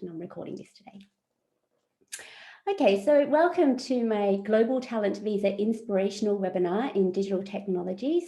and I'm recording this today. Okay, so welcome to my Global Talent Visa Inspirational webinar in digital technologies.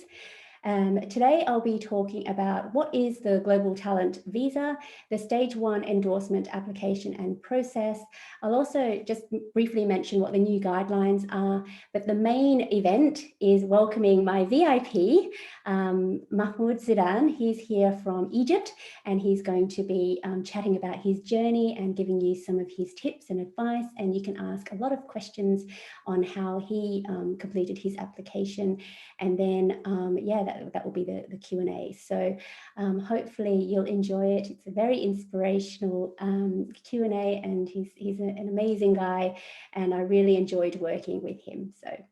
Today I'll be talking about what is the Global Talent Visa, the Stage 1 endorsement application and process. I'll also just briefly mention what the new guidelines are, but the main event is welcoming my VIP, Mahmoud Zidan. He's here from Egypt and he's going to be chatting about his journey and giving you some of his tips and advice, and you can ask a lot of questions on how he completed his application, and then that will be the Q&A. So hopefully you'll enjoy it. It's a very inspirational Q&A, and he's an amazing guy, and I really enjoyed working with him. So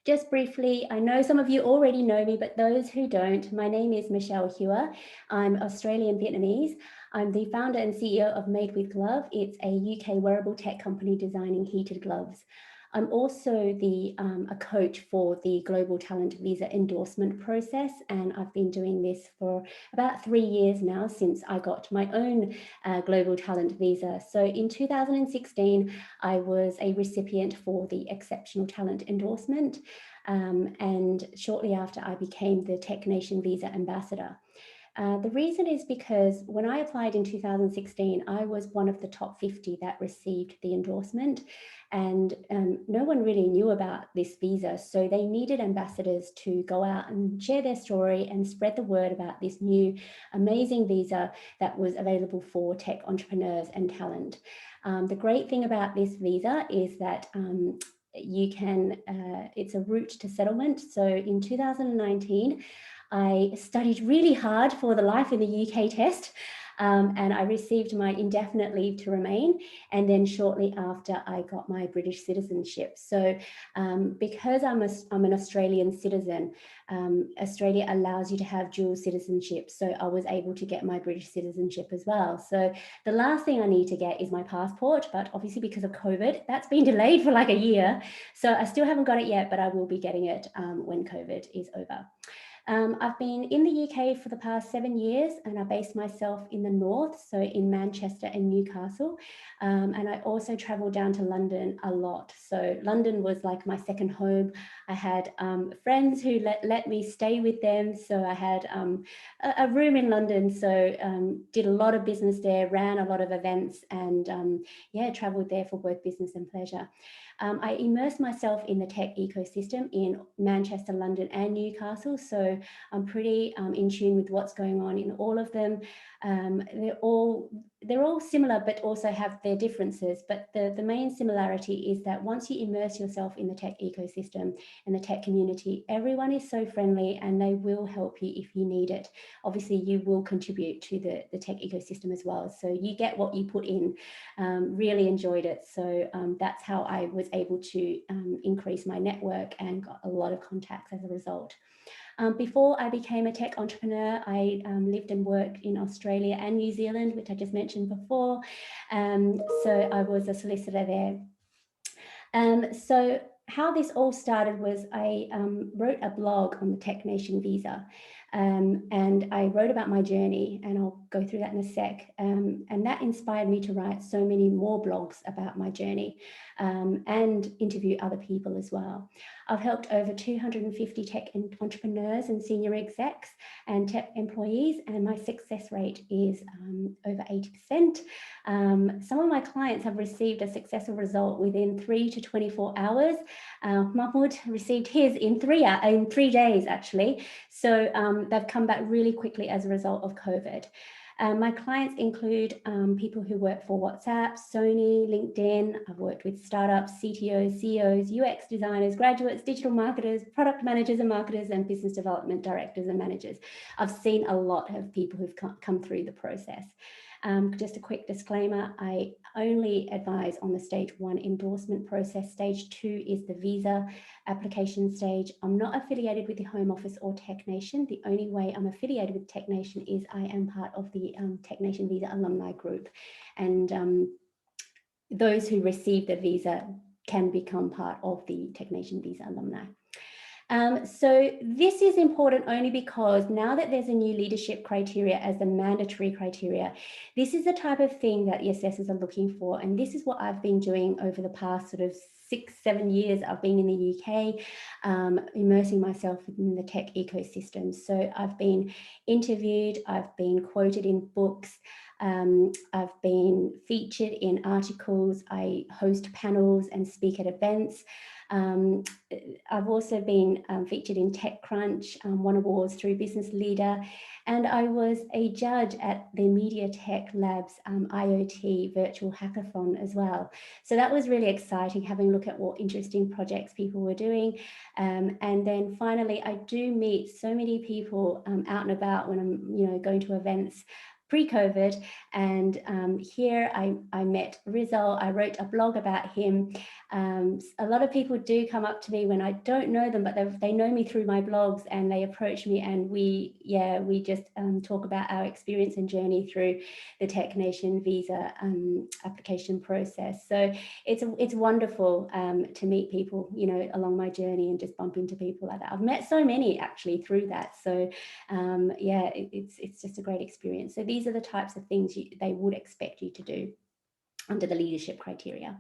just briefly, I know some of you already know me, but those who don't, my name is Michelle Hewer. I'm Australian Vietnamese. I'm the founder and CEO of Made with Glove. It's a UK wearable tech company designing heated gloves. I'm also a coach for the Global Talent Visa endorsement process, and I've been doing this for about 3 years now since I got my own Global Talent Visa. So in 2016, I was a recipient for the Exceptional Talent Endorsement, and shortly after I became the Tech Nation Visa Ambassador. The reason is because when I applied in 2016, I was one of the top 50 that received the endorsement, and no one really knew about this visa. So they needed ambassadors to go out and share their story and spread the word about this new amazing visa that was available for tech entrepreneurs and talent. The great thing about this visa is that you can, it's a route to settlement. So in 2019, I studied really hard for the Life in the UK test, and I received my indefinite leave to remain. And then shortly after, I got my British citizenship. So because I'm an Australian citizen, Australia allows you to have dual citizenship. So I was able to get my British citizenship as well. So the last thing I need to get is my passport, but obviously because of COVID, that's been delayed for like a year. So I still haven't got it yet, but I will be getting it when COVID is over. I've been in the UK for the past 7 years, and I based myself in the north, so in Manchester and Newcastle. And I also traveled down to London a lot. So London was like my second home. I had friends who let me stay with them. So I had a room in London. So did a lot of business there, ran a lot of events, and traveled there for both business and pleasure. I immersed myself in the tech ecosystem in Manchester, London, and Newcastle. So I'm pretty in tune with what's going on in all of them. They're all similar, but also have their differences. But the main similarity is that once you immerse yourself in the tech ecosystem and the tech community, everyone is so friendly and they will help you if you need it. Obviously, you will contribute to the tech ecosystem as well. So you get what you put in. Really enjoyed it. So that's how I was able to increase my network and got a lot of contacts as a result. Before I became a tech entrepreneur, I lived and worked in Australia and New Zealand, which I just mentioned before. So I was a solicitor there. So how this all started was I wrote a blog on the Tech Nation Visa. And I wrote about my journey, and I'll go through that in a sec. And that inspired me to write so many more blogs about my journey and interview other people as well. I've helped over 250 tech entrepreneurs and senior execs and tech employees, and my success rate is over 80%. Some of my clients have received a successful result within 3 to 24 hours. Mahmoud received his in 3 days, actually. So they've come back really quickly as a result of COVID. My clients include people who work for WhatsApp, Sony, LinkedIn. I've worked with startups, CTOs, CEOs, UX designers, graduates, digital marketers, product managers and marketers, and business development directors and managers. I've seen a lot of people who've come through the process. Just a quick disclaimer, I only advise on the stage 1 endorsement process. Stage 2 is the visa application stage. I'm not affiliated with the Home Office or Tech Nation. The only way I'm affiliated with Tech Nation is I am part of the Tech Nation Visa alumni group. And those who receive the visa can become part of the Tech Nation Visa alumni. So this is important only because now that there's a new leadership criteria as the mandatory criteria, this is the type of thing that the assessors are looking for. And this is what I've been doing over the past sort of 6-7 years I've been in the UK, immersing myself in the tech ecosystem. So I've been interviewed, I've been quoted in books, I've been featured in articles, I host panels and speak at events. I've also been featured in TechCrunch, won awards through Business Leader, and I was a judge at the Media Tech Labs IoT virtual hackathon as well. So that was really exciting, having a look at what interesting projects people were doing. And then finally, I do meet so many people out and about when I'm going to events pre-COVID, and here I met Rizal. I wrote a blog about him. A lot of people do come up to me when I don't know them, but they know me through my blogs, and they approach me, and we just talk about our experience and journey through the Tech Nation visa application process. So it's wonderful to meet people, along my journey, and just bump into people like that. I've met so many actually through that. So yeah, it's just a great experience. So these are the types of things they would expect you to do under the leadership criteria.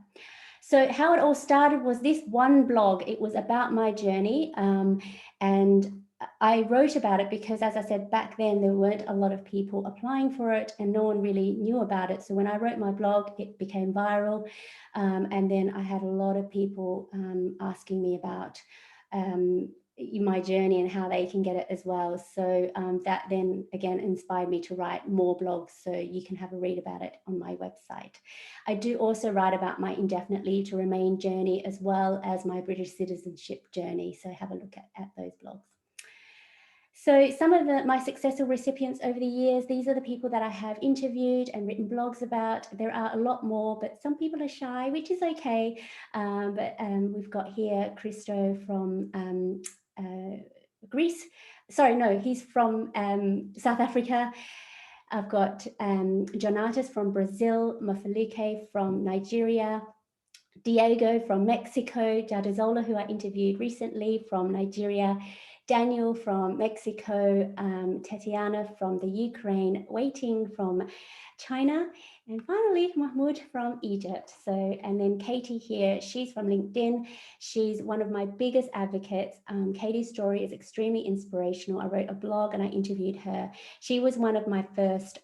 So how it all started was this one blog. It was about my journey, and I wrote about it because, as I said, back then there weren't a lot of people applying for it and no one really knew about it. So when I wrote my blog, it became viral, and then I had a lot of people asking me about my journey and how they can get it as well. So that then again inspired me to write more blogs, so you can have a read about it on my website. I do also write about my indefinite leave to remain journey as well as my British citizenship journey, so have a look at those blogs. So some of my successful recipients over the years, these are the people that I have interviewed and written blogs about. There are a lot more, but some people are shy, which is okay. But we've got here Christo from Greece. Sorry, no, he's from South Africa. I've got Jonatas from Brazil, Mafalike from Nigeria, Diego from Mexico, Jadazola, who I interviewed recently, from Nigeria, Daniel from Mexico, Tatiana from the Ukraine, Waiting from China, and finally Mahmoud from Egypt. So, and then Katie here, she's from LinkedIn. She's one of my biggest advocates. Katie's story is extremely inspirational. I wrote a blog and I interviewed her. She was one of my first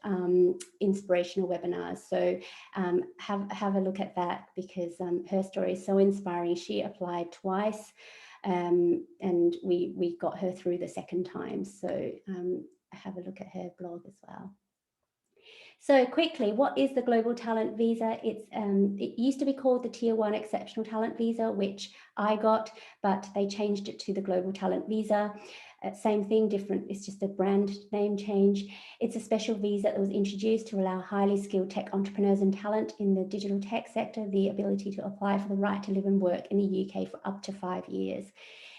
inspirational webinars. So have a look at that, because her story is so inspiring. She applied twice, and we got her through the second time. So have a look at her blog as well. So quickly, what is the Global Talent Visa? It used to be called the Tier 1 Exceptional Talent Visa, which I got, but they changed it to the Global Talent Visa. Same thing, different, it's just a brand name change. It's a special visa that was introduced to allow highly skilled tech entrepreneurs and talent in the digital tech sector the ability to apply for the right to live and work in the UK for up to 5 years.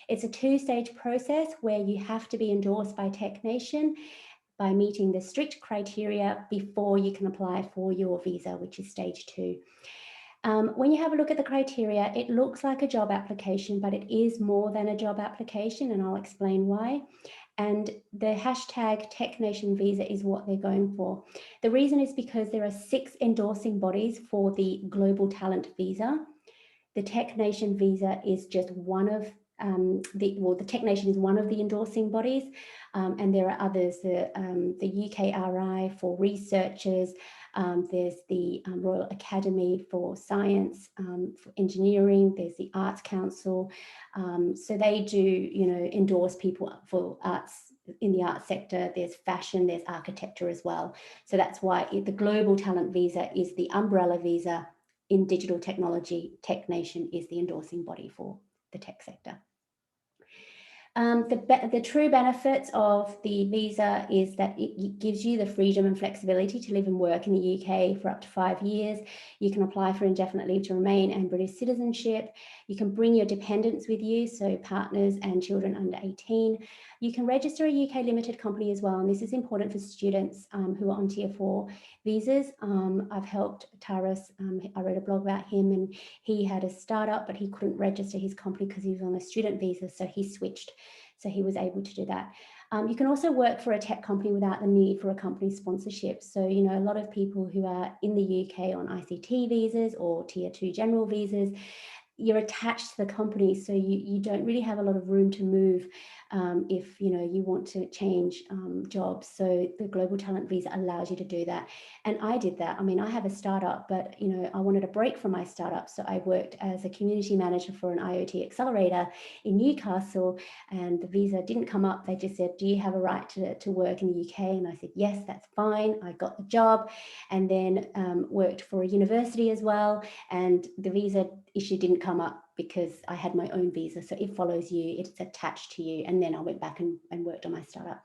It's a two-stage process where you have to be endorsed by Tech Nation by meeting the strict criteria before you can apply for your visa, which is stage 2. When you have a look at the criteria, it looks like a job application, but it is more than a job application, and I'll explain why. And the hashtag Tech Nation Visa is what they're going for. The reason is because there are 6 endorsing bodies for the Global Talent Visa. The Tech Nation Visa is just one of the Tech Nation is one of the endorsing bodies, and there are others, the UKRI for researchers, there's the Royal Academy for Science, for engineering, there's the Arts Council, so they do, endorse people for arts, in the arts sector. There's fashion, there's architecture as well. So that's why the Global Talent Visa is the umbrella visa. In digital technology, Tech Nation is the endorsing body for the tech sector. The true benefits of the visa is that it gives you the freedom and flexibility to live and work in the UK for up to 5 years. You can apply for indefinite leave to remain and British citizenship. You can bring your dependents with you, so partners and children under 18. You can register a UK limited company as well, and this is important for students who are on Tier 4 visas. I've helped Taras, I wrote a blog about him, and he had a startup, but he couldn't register his company because he was on a student visa, so he switched. So he was able to do that. You can also work for a tech company without the need for a company sponsorship. So, you know, a lot of people who are in the UK on ICT visas or Tier 2 general visas, you're attached to the company, so you don't really have a lot of room to move if you know you want to change jobs. So the Global Talent Visa allows you to do that, and I did that. I mean, I have a startup, but you know, I wanted a break from my startup, so I worked as a community manager for an IoT accelerator in Newcastle, and the visa didn't come up. They just said, do you have a right to work in the UK? And I said, yes, that's fine. I got the job, and then worked for a university as well, and the visa issue didn't come up because I had my own visa. So it follows you, it's attached to you. And then I went back and worked on my startup.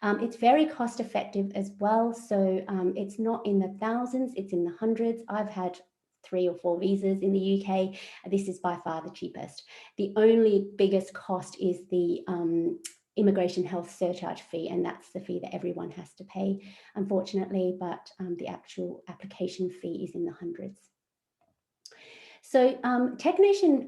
It's very cost effective as well. So it's not in the thousands, it's in the hundreds. I've had 3 or 4 visas in the UK. This is by far the cheapest. The only biggest cost is the immigration health surcharge fee, and that's the fee that everyone has to pay, unfortunately, but the actual application fee is in the hundreds. So TechNation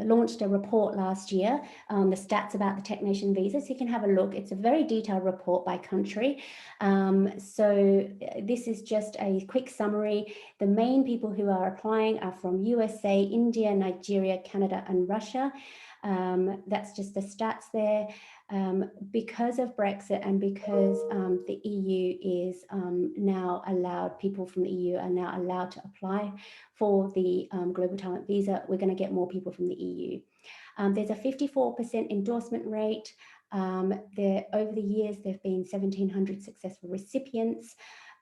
launched a report last year, the stats about the TechNation visa, so you can have a look. It's a very detailed report by country. So this is just a quick summary. The main people who are applying are from USA, India, Nigeria, Canada, and Russia. That's just the stats there. Because of Brexit and because the EU is now allowed, people from the EU are now allowed to apply for the Global Talent Visa, we're going to get more people from the EU. There's a 54% endorsement rate. Over the years, there have been 1,700 successful recipients.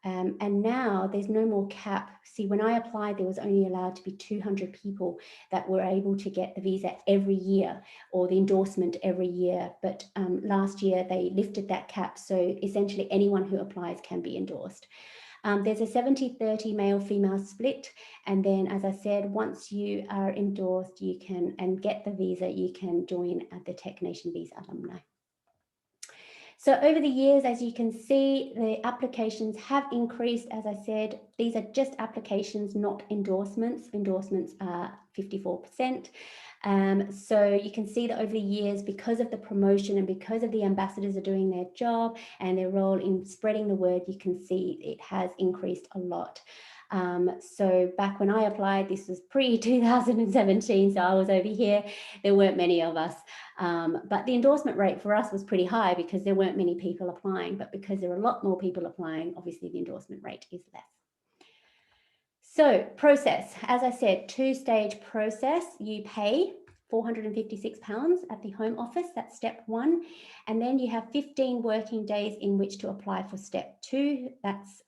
And now there's no more cap. See, when I applied, there was only allowed to be 200 people that were able to get the visa every year or the endorsement every year. But last year they lifted that cap. So essentially anyone who applies can be endorsed. There's a 70-30 male-female split. And then, as I said, once you are endorsed, you can and get the visa, you can join the TechNation Visa alumni. So over the years, as you can see, the applications have increased. As I said, these are just applications, not endorsements. Endorsements are 54%. So you can see that over the years, because of the promotion and because of the ambassadors are doing their job and their role in spreading the word, you can see it has increased a lot. So back when I applied, this was pre-2017, so I was over here, there weren't many of us. But the endorsement rate for us was pretty high because there weren't many people applying, but because there are a lot more people applying, obviously the endorsement rate is less. So process, as I said, 2-stage process. You pay £456 at the Home Office, that's step 1. And then you have 15 working days in which to apply for step 2. That's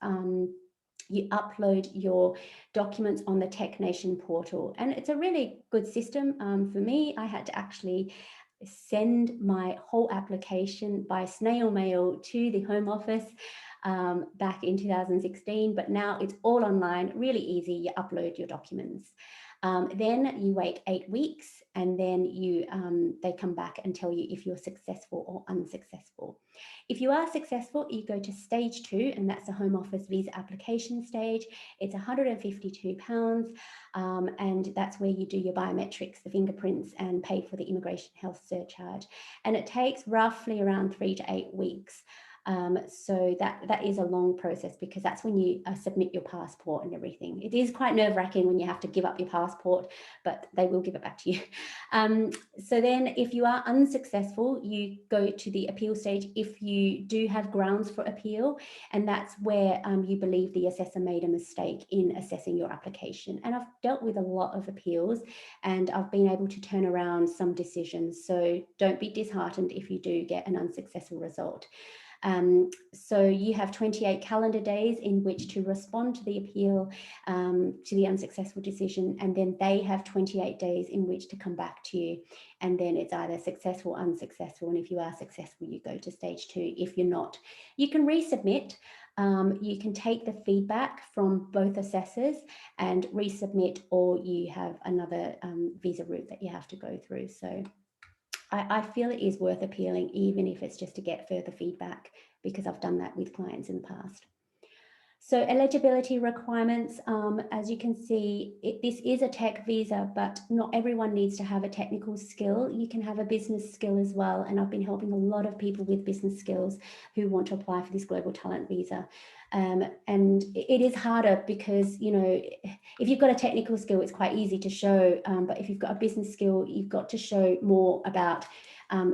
you upload your documents on the TechNation portal. And it's a really good system. For me, I had to actually send my whole application by snail mail to the Home Office back in 2016, but now it's all online, really easy. You upload your documents. Then you wait 8 weeks, and then they come back and tell you if you're successful or unsuccessful. If you are successful, you go to stage 2, and that's the Home Office visa application stage. It's £152, and that's where you do your biometrics, the fingerprints, and pay for the immigration health surcharge. And it takes roughly around 3 to 8 weeks. So that is a long process because that's when you submit your passport and everything. It is quite nerve-wracking when you have to give up your passport, but they will give it back to you. So then if you are unsuccessful, you go to the appeal stage if you do have grounds for appeal, and that's where you believe the assessor made a mistake in assessing your application. And I've dealt with a lot of appeals and I've been able to turn around some decisions. So don't be disheartened if you do get an unsuccessful result. So you have 28 calendar days in which to respond to the appeal, to the unsuccessful decision, and then they have 28 days in which to come back to you, and then it's either successful or unsuccessful. And if you are successful, you go to stage 2. If you're not, you can resubmit. You can take the feedback from both assessors and resubmit, or you have another visa route that you have to go through. So I feel it is worth appealing, even if it's just to get further feedback, because I've done that with clients in the past. So eligibility requirements, as you can see, this is a tech visa, but not everyone needs to have a technical skill. You can have a business skill as well. And I've been helping a lot of people with business skills who want to apply for this global talent visa. And it is harder because, you know, if you've got a technical skill, it's quite easy to show. But if you've got a business skill, you've got to show more about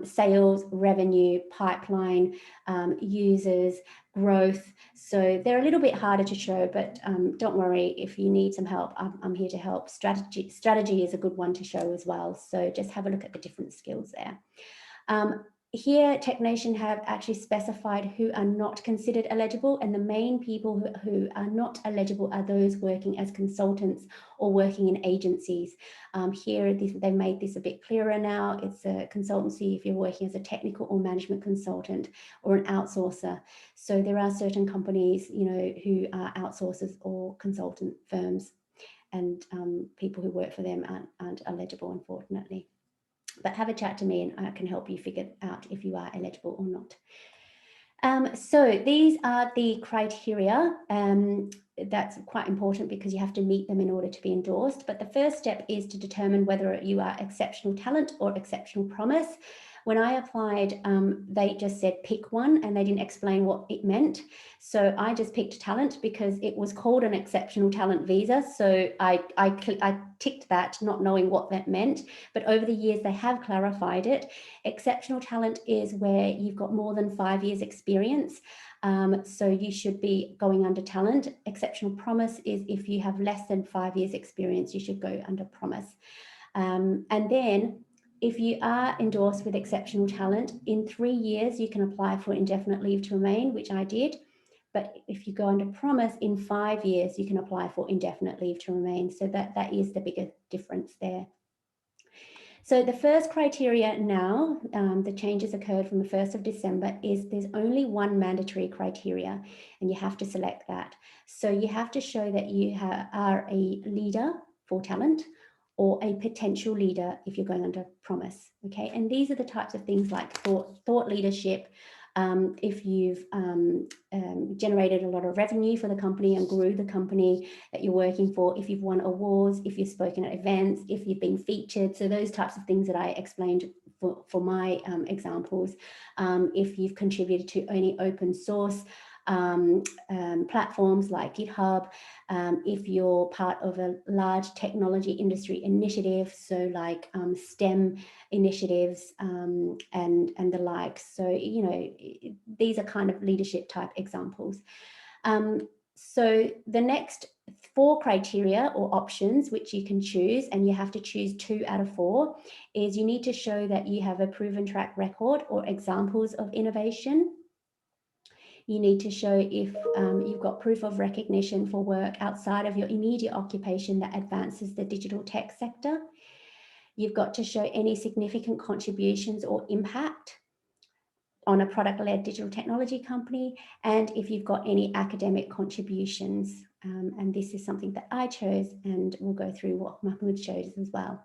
sales, revenue, pipeline, users, growth. So they're a little bit harder to show, but don't worry if you need some help. I'm here to help. Strategy is a good one to show as well. So just have a look at the different skills there. Here, TechNation have actually specified who are not considered eligible, and the main people who are not eligible are those working as consultants or working in agencies. Here, they've made this a bit clearer now. It's a consultancy if you're working as a technical or management consultant or an outsourcer. So there are certain companies, you know, who are outsourcers or consultant firms, and people who work for them aren't eligible, unfortunately. But have a chat to me and I can help you figure out if you are eligible or not. So these are the criteria. That's quite important because you have to meet them in order to be endorsed. But the first step is to determine whether you are exceptional talent or exceptional promise. When I applied, they just said pick one and they didn't explain what it meant. So I just picked talent because it was called an exceptional talent visa. So I ticked that, not knowing what that meant. But over the years, they have clarified it. Exceptional talent is where you've got more than 5 years experience. So you should be going under talent. Exceptional promise is if you have less than 5 years experience, you should go under promise. And then if you are endorsed with exceptional talent, in 3 years, you can apply for indefinite leave to remain, which I did. But if you go under promise, in 5 years, you can apply for indefinite leave to remain. So that is the bigger difference there. So the first criteria now, the changes occurred from the 1st of December, is there's only one mandatory criteria and you have to select that. So you have to show that you are a leader for talent or a potential leader if you're going under promise, okay? And these are the types of things like thought leadership, if you've generated a lot of revenue for the company and grew the company that you're working for, if you've won awards, if you've spoken at events, if you've been featured. So those types of things that I explained for my examples. If you've contributed to any open source platforms like GitHub, if you're part of a large technology industry initiative, so like STEM initiatives and the like. So, you know, these are kind of leadership type examples. So the next 4 criteria or options which you can choose, and you have to choose 2 out of 4, is you need to show that you have a proven track record or examples of innovation. You need to show if you've got proof of recognition for work outside of your immediate occupation that advances the digital tech sector. You've got to show any significant contributions or impact on a product-led digital technology company, and if you've got any academic contributions. And this is something that I chose, and we'll go through what Mahmoud chose as well.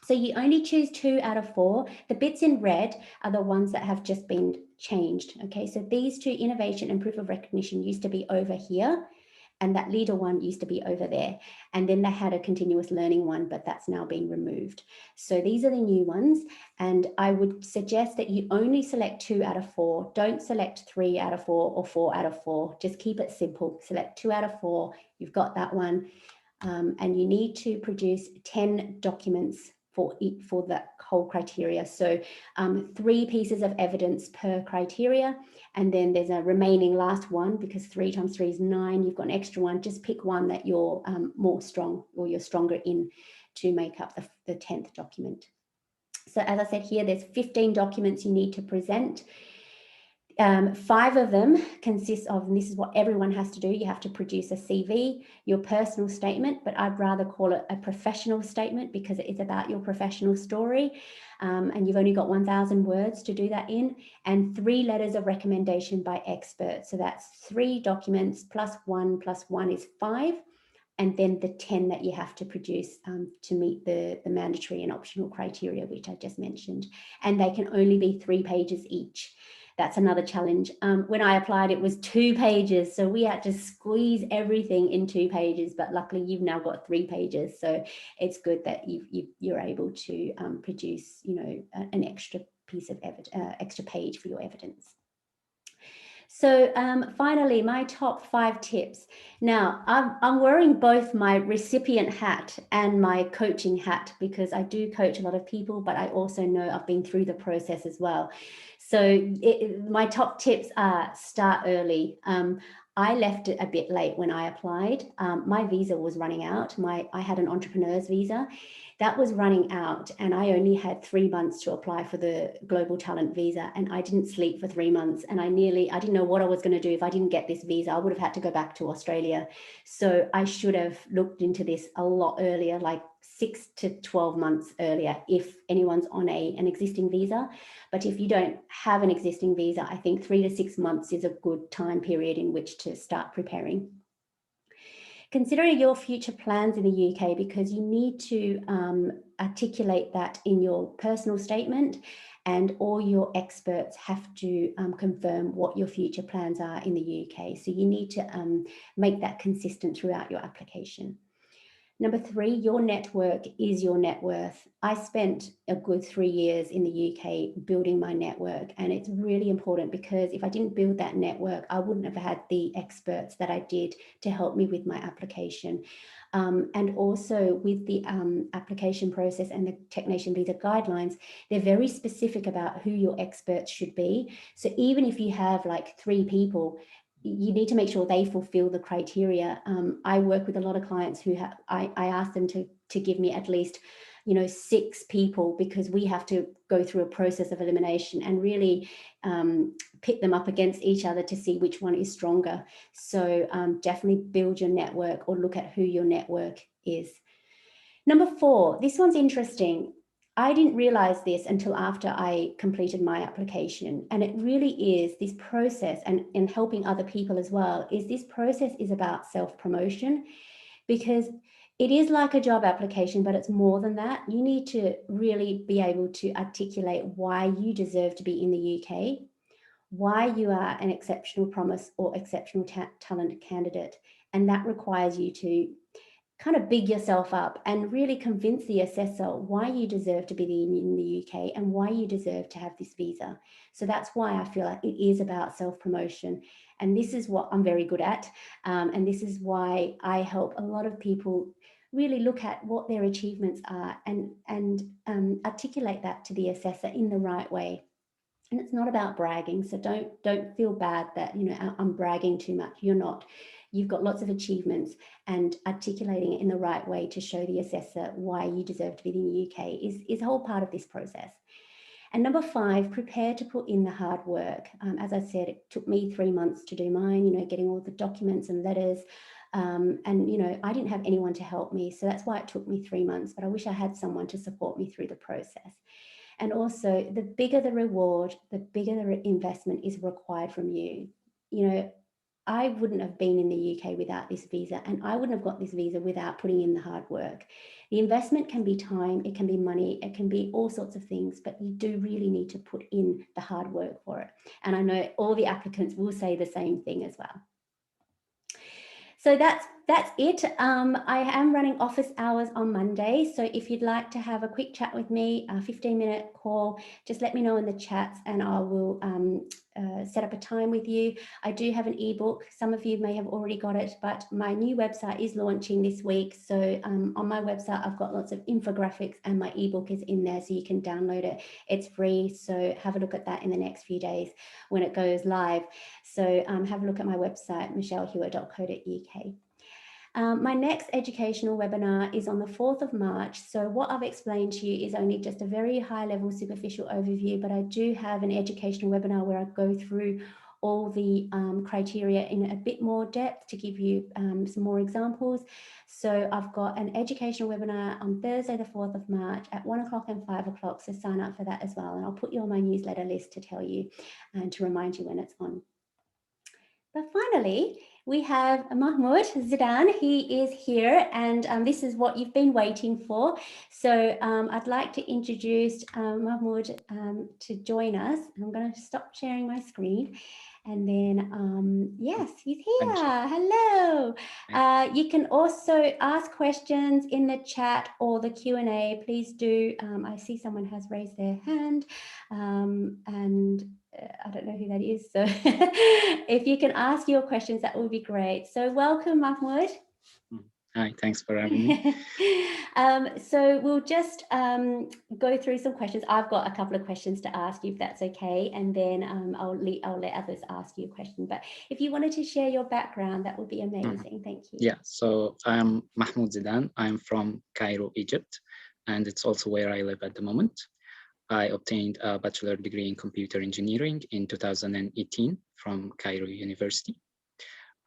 So you only choose 2 out of 4. The bits in red are the ones that have just been changed. Okay, so these 2, innovation and proof of recognition, used to be over here, and that leader one used to be over there. And then they had a continuous learning one, but that's now been removed. So these are the new ones. And I would suggest that you only select 2 out of 4. Don't select 3 out of 4 or 4 out of 4. Just keep it simple. Select 2 out of 4. You've got that one. And you need to produce 10 documents for that whole criteria. So 3 pieces of evidence per criteria, and then there's a remaining last one, because 3 times 3 is 9. You've got an extra one. Just pick one that you're more strong, or you're stronger in, to make up the 10th document. So as I said here, there's 15 documents you need to present. 5 of them consist of, and this is what everyone has to do, you have to produce a CV, your personal statement, but I'd rather call it a professional statement because it is about your professional story, and you've only got 1,000 words to do that in, and 3 letters of recommendation by experts. So that's 3 documents plus 1 is 5. and then the 10 that you have to produce to meet the mandatory and optional criteria, which I just mentioned. And they can only be 3 pages each. That's another challenge. When I applied, it was 2 pages. So we had to squeeze everything in 2 pages, but luckily you've now got 3 pages. So it's good that you're able to produce, you know, an extra piece of extra page for your evidence. So finally, my top 5 tips. Now, I'm wearing both my recipient hat and my coaching hat because I do coach a lot of people, but I also know I've been through the process as well. So my top tips are start early. I left it a bit late when I applied. My visa was running out. I had an entrepreneur's visa. That was running out, and I only had 3 months to apply for the global talent visa, and I didn't sleep for 3 months, and I didn't know what I was going to do if I didn't get this visa. I would have had to go back to Australia. So I should have looked into this a lot earlier, like 6 to 12 months earlier, if anyone's on an existing visa. But if you don't have an existing visa, I think 3 to 6 months is a good time period in which to start preparing. Consider your future plans in the UK, because you need to articulate that in your personal statement, and all your experts have to confirm what your future plans are in the UK. So you need to make that consistent throughout your application. Number 3, your network is your net worth. I spent a good 3 years in the UK building my network, and it's really important, because if I didn't build that network, I wouldn't have had the experts that I did to help me with my application. And also with the application process and the technician visa guidelines, they're very specific about who your experts should be. So even if you have like 3 people, you need to make sure they fulfill the criteria. I work with a lot of clients who I ask them to give me at least, 6 people, because we have to go through a process of elimination and really pit them up against each other to see which one is stronger. So definitely build your network, or look at who your network is. Number 4, this one's interesting. I didn't realize this until after I completed my application. And it really is this process, and helping other people as well, is this process is about self-promotion, because it is like a job application, but it's more than that. You need to really be able to articulate why you deserve to be in the UK, why you are an exceptional promise or exceptional talent candidate. And that requires you to kind of big yourself up and really convince the assessor why you deserve to be in the UK and why you deserve to have this visa. So that's why I feel like it is about self-promotion. And this is what I'm very good at. And this is why I help a lot of people really look at what their achievements are, and articulate that to the assessor in the right way. And it's not about bragging. So don't feel bad that, I'm bragging too much. You're not. You've got lots of achievements, and articulating it in the right way to show the assessor why you deserve to be in the UK is a whole part of this process. And number 5, prepare to put in the hard work. As I said, it took me 3 months to do mine, getting all the documents and letters. And, I didn't have anyone to help me. So that's why it took me 3 months, but I wish I had someone to support me through the process. And also, the bigger the reward, the bigger the investment is required from you. I wouldn't have been in the UK without this visa, and I wouldn't have got this visa without putting in the hard work. The investment can be time, it can be money, it can be all sorts of things, but you do really need to put in the hard work for it. And I know all the applicants will say the same thing as well. So that's it. I am running office hours on Monday. So if you'd like to have a quick chat with me, a 15-minute call, just let me know in the chats, and I will set up a time with you. I do have an ebook. Some of you may have already got it, but my new website is launching this week. So on my website, I've got lots of infographics, and my ebook is in there, so you can download it. It's free. So have a look at that in the next few days when it goes live. So have a look at my website, michellehewitt.co.uk. My next educational webinar is on the 4th of March. So what I've explained to you is only just a very high level superficial overview, but I do have an educational webinar where I go through all the criteria in a bit more depth to give you some more examples. So I've got an educational webinar on Thursday, the 4th of March at 1 o'clock and 5 o'clock. So sign up for that as well. And I'll put you on my newsletter list to tell you and to remind you when it's on. But finally, we have Mahmoud Zidan. He is here, and this is what you've been waiting for. So I'd like to introduce Mahmoud to join us. I'm going to stop sharing my screen. And then, yes, he's here. Hello. You can also ask questions in the chat or the Q&A. Please do. I see someone has raised their hand, and I don't know who that is. So if you can ask your questions, that would be great. So welcome, Mahmoud. Hi, thanks for having me. So we'll just go through some questions. I've got a couple of questions to ask you, if that's okay, and then I'll let others ask you a question. But if you wanted to share your background, that would be amazing. Thank you. Yeah, so I'm Mahmoud Zidan. I'm from Cairo, Egypt, and it's also where I live at the moment. I obtained a bachelor degree in computer engineering in 2018 from Cairo University.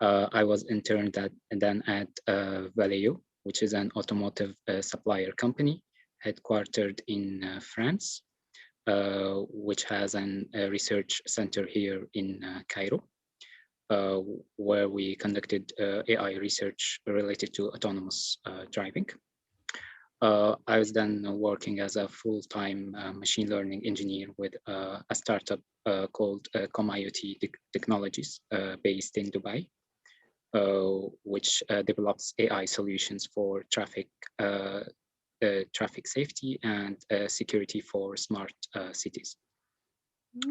I was interned then at Valeo, which is an automotive supplier company headquartered in France, which has a research center here in Cairo, where we conducted AI research related to autonomous driving. I was then working as a full-time machine learning engineer with a startup called co-IoT Technologies based in Dubai, which develops AI solutions for traffic safety and security for smart cities.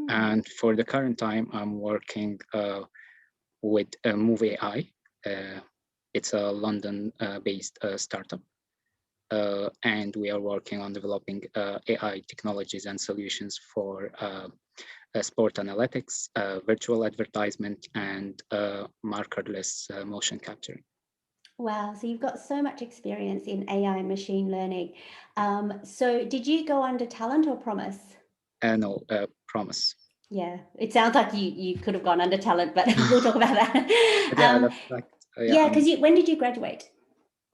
And for the current time, I'm working with Move AI. It's a London-based startup. And we are working on developing AI technologies and solutions for sport analytics, virtual advertisement, and markerless motion capturing. Wow, so you've got so much experience in AI and machine learning. So did you go under Talent or Promise? No, Promise. Yeah, it sounds like you could have gone under Talent, but we'll talk about that. Yeah, that's fact. Yeah, because when did you graduate?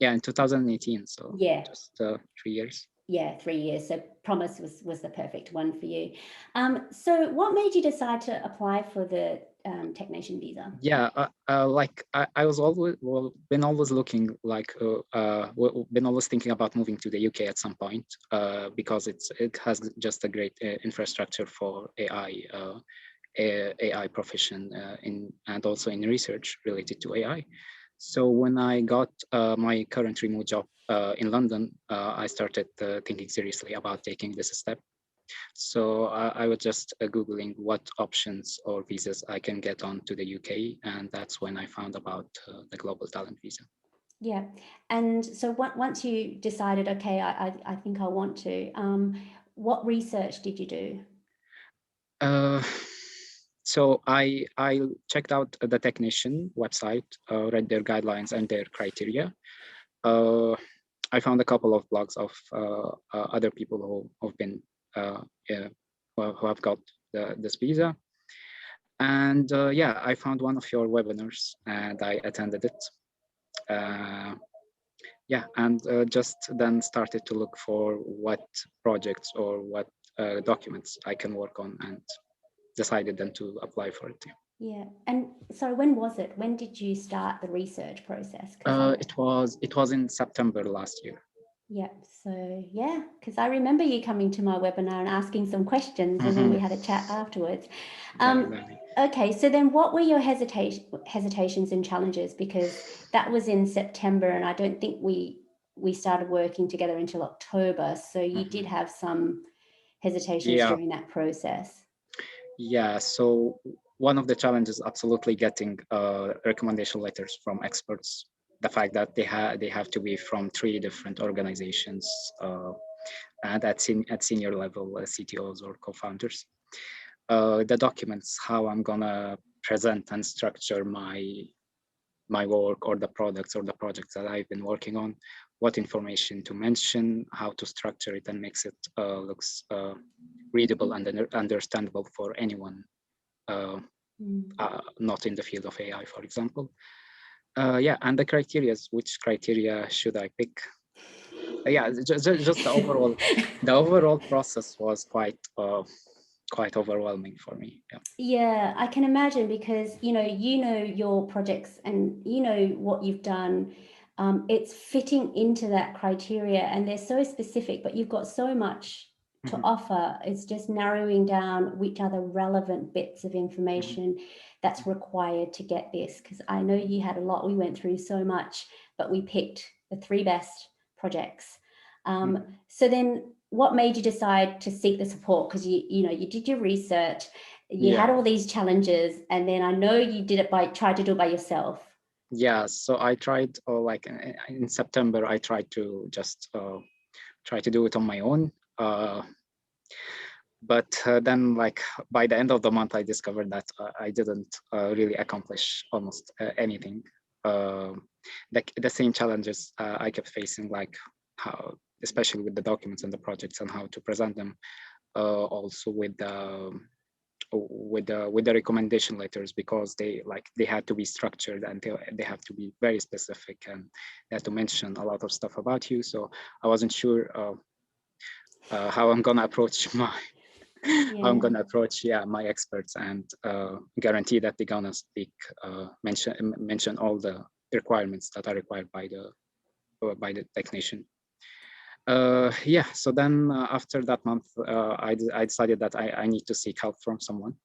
Yeah, in 2018, so yeah, just 3 years. Yeah, 3 years. So Promise was the perfect one for you. So what made you decide to apply for the technician visa? Yeah, I was always been always looking been always thinking about moving to the UK at some point because it has just a great infrastructure for AI profession and also in research related to AI. So when I got my current remote job in London, I started thinking seriously about taking this step. So I was just Googling what options or visas I can get on to the UK. And that's when I found about the Global Talent Visa. Yeah. And so once you decided, okay, I think I want to, what research did you do? So I checked out the technician website, read their guidelines and their criteria. I found a couple of blogs of other people who have been who have got this visa. And yeah, I found one of your webinars and I attended it. Yeah, and just then started to look for what projects or what documents I can work on and decided then to apply for it. Yeah, and so when was it? When did you start the research process? It was in September last year. Yeah, so yeah, because I remember you coming to my webinar and asking some questions, and then we had a chat afterwards. Okay, so then what were your hesitations and challenges? Because that was in September, and I don't think we started working together until October. So you did have some hesitations during that process. Yeah, so one of the challenges absolutely getting recommendation letters from experts. The fact that they have to be from 3 different organizations and at senior level CTOs or co-founders. The documents, how I'm gonna present and structure my work or the products that I've been working on, what information to mention, how to structure it and makes it looks readable and understandable for anyone not in the field of AI, for example. Yeah, and the criteria, which criteria should I pick? Yeah, just the overall process was quite quite overwhelming for me. Yeah. Yeah, I can imagine, because you know your projects and you know what you've done. It's fitting into that criteria, and they're so specific, but you've got so much to offer. It's just narrowing down which are the relevant bits of information that's required to get this. Because I know you had a lot. We went through so much, but we picked the 3 best projects. So then, what made you decide to seek the support? Because you did your research. You had all these challenges, and then I know you tried to do it by yourself. Yeah, so I tried, like in September, I tried to just try to do it on my own. But then, like, by the end of the month, I discovered that I didn't really accomplish almost anything. The same challenges I kept facing, like how, especially with the documents and the projects and how to present them. Also with the recommendation letters, because they had to be structured, and they have to be very specific, and they have to mention a lot of stuff about you. So I wasn't sure how I'm gonna approach my my experts, and guarantee that they're gonna mention all the requirements that are required by the technician. Yeah, so then after that month, I decided that I need to seek help from someone.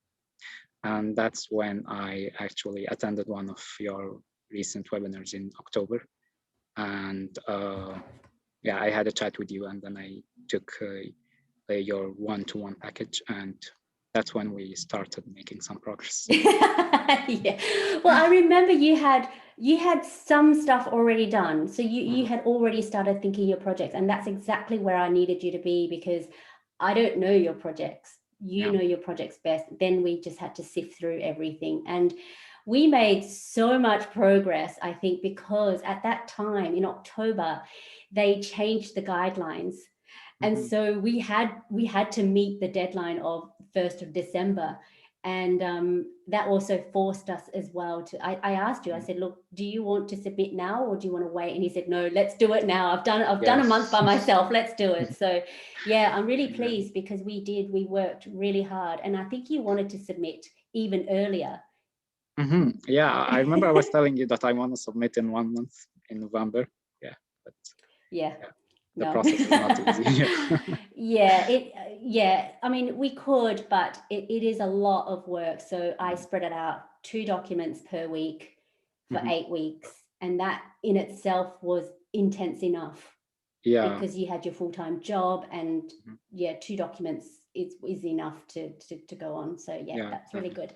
And that's when I actually attended one of your recent webinars in October. And yeah, I had a chat with you, and then I took your one-to-one package, and that's when we started making some progress. Yeah. Well, I remember you had some stuff already done. So you had already started thinking your projects, and that's exactly where I needed you to be, because I don't know your projects. You know your projects best. Then we just had to sift through everything, and we made so much progress, I think, because at that time in October, they changed the guidelines. And so we had to meet the deadline of 1st of December. And that also forced us as well to, I asked you, I said, look, do you want to submit now, or do you want to wait? And he said, no, let's do it now. I've done a month by myself. Let's do it. So yeah, I'm really pleased, because we worked really hard. And I think you wanted to submit even earlier. Yeah, I remember I was telling you that I want to submit in 1 month, in November. Yeah, but the process is not easy. Yeah, I mean, we could, but it is a lot of work. So I spread it out, 2 documents per week for 8 weeks, and that in itself was intense enough. Because you had your full-time job, and 2 documents is enough to go on. So that's really good.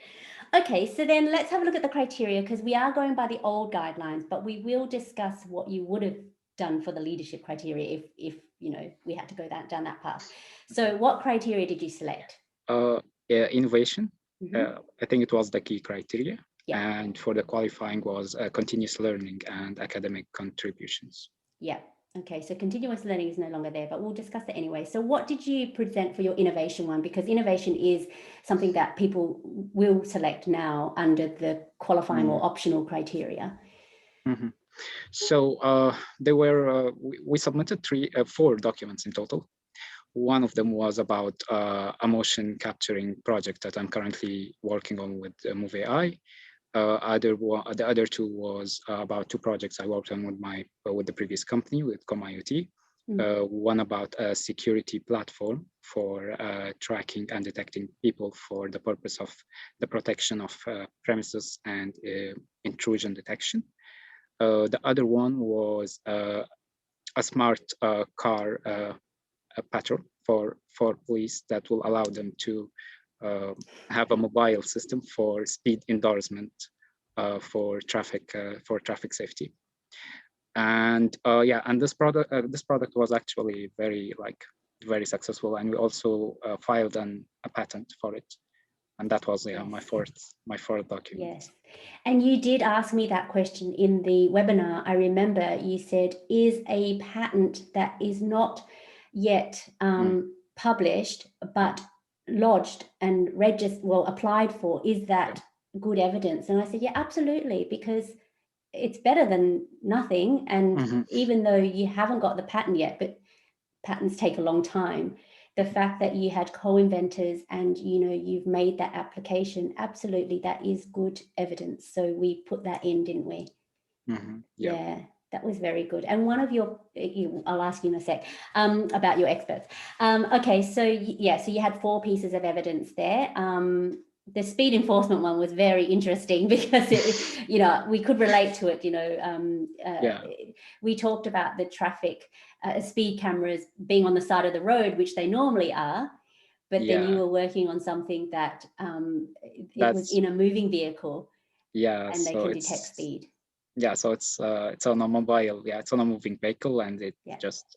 Okay, so then let's have a look at the criteria, because we are going by the old guidelines, but we will discuss what you would have done for the leadership criteria if we had to go down that path. So what criteria did you select? Innovation. I think it was the key criteria. And for the qualifying was continuous learning and academic contributions. Yeah. Okay, so continuous learning is no longer there, but we'll discuss it anyway. So what did you present for your innovation one? Because innovation is something that people will select now under the qualifying or optional criteria. So there were, we submitted 4 documents in total. One of them was about a motion capturing project that I'm currently working on with Move AI. The other 2 was about 2 projects I worked on with the previous company, with ComIoT. One about a security platform for tracking and detecting people for the purpose of the protection of premises and intrusion detection. The other one was a smart car patrol for police that will allow them to have a mobile system for speed endorsement for traffic safety. And and this product was actually very successful, and we also filed a patent for it. And that was my fourth document. Yes, and you did ask me that question in the webinar. I remember you said, is a patent that is not yet published but lodged and applied for, is that good evidence? And I said, yeah, absolutely, because it's better than nothing. And even though you haven't got the patent yet, but patents take a long time, the fact that you had co-inventors and, you've made that application, absolutely, that is good evidence. So we put that in, didn't we? Yeah, that was very good. And one of your, I'll ask you in a sec about your experts. Okay, so so you had 4 pieces of evidence there. The speed enforcement one was very interesting because we could relate to it. We talked about the traffic speed cameras being on the side of the road, which they normally are, but then you were working on something that it was in a moving vehicle, and they can detect speed. So it's on a mobile, it's on a moving vehicle, and it just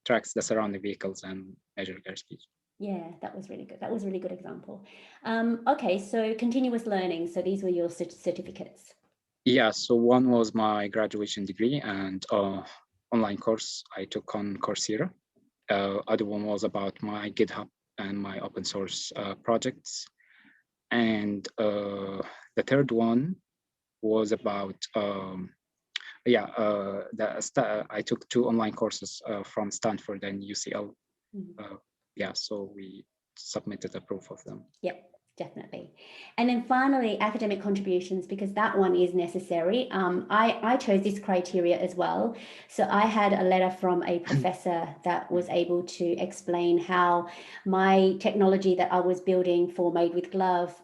tracks the surrounding vehicles and measure their speed. Yeah, that was really good. That was a really good example. Okay, so continuous learning. So these were your certificates. Yeah, so one was my graduation degree and online course I took on Coursera. Other one was about my GitHub and my open source projects. And the third one was about, I took 2 online courses from Stanford and UCL. So we submitted a proof of them. Yep, definitely. And then finally, academic contributions, because that one is necessary. I chose this criteria as well. So I had a letter from a professor that was able to explain how my technology that I was building for Made with Glove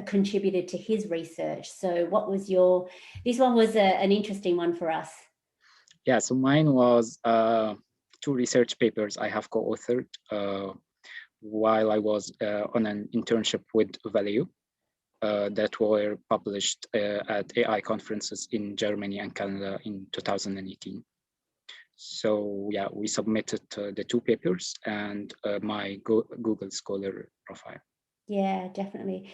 contributed to his research. So what was this one was an interesting one for us. Yeah, so mine was 2 research papers I have co-authored while I was on an internship with Value that were published at AI conferences in Germany and Canada in 2018. So yeah, we submitted the 2 papers and my Google Scholar profile. Yeah, definitely.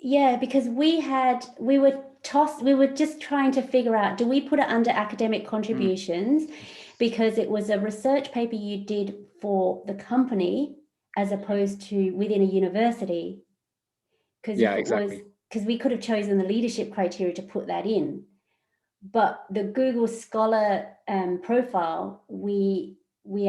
Yeah, because we were just trying to figure out, do we put it under academic contributions because it was a research paper you did for the company as opposed to within a university? Because because we could have chosen the leadership criteria to put that in, but the Google Scholar profile, we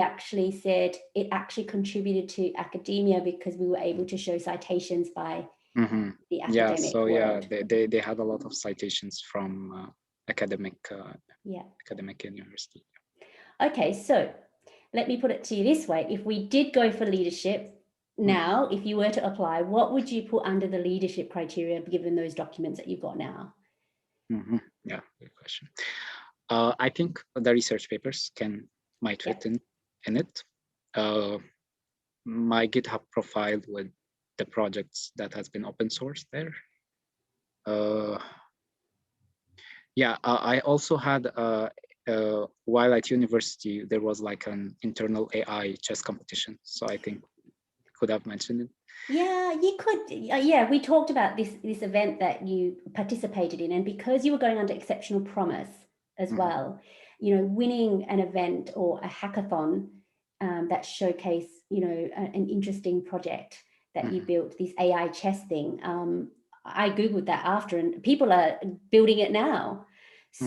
actually said it actually contributed to academia because we were able to show citations by the academic world. They had a lot of citations from academic university. Okay, so let me put it to you this way. If we did go for leadership now, if you were to apply, what would you put under the leadership criteria given those documents that you've got now? Yeah, good question. I think the research papers might fit in it. My GitHub profile with the projects that has been open sourced there. I also had while at university there was like an internal AI chess competition, so I think I could have mentioned it. Yeah, you could. Yeah, we talked about this event that you participated in, and because you were going under exceptional promise as well, winning an event or a hackathon that showcased, an interesting project that you built, this AI chess thing. I Googled that after, and people are building it now.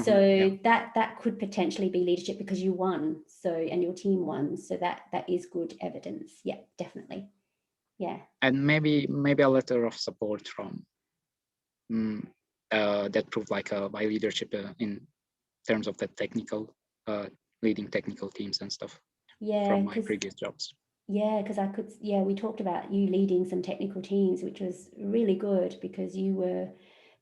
So that could potentially be leadership because you won. So, and your team won. So that is good evidence. Yeah, definitely. Yeah. And maybe a letter of support from that proved like my leadership in terms of the technical, leading technical teams and stuff. From my previous jobs. Yeah, because we talked about you leading some technical teams, which was really good because you were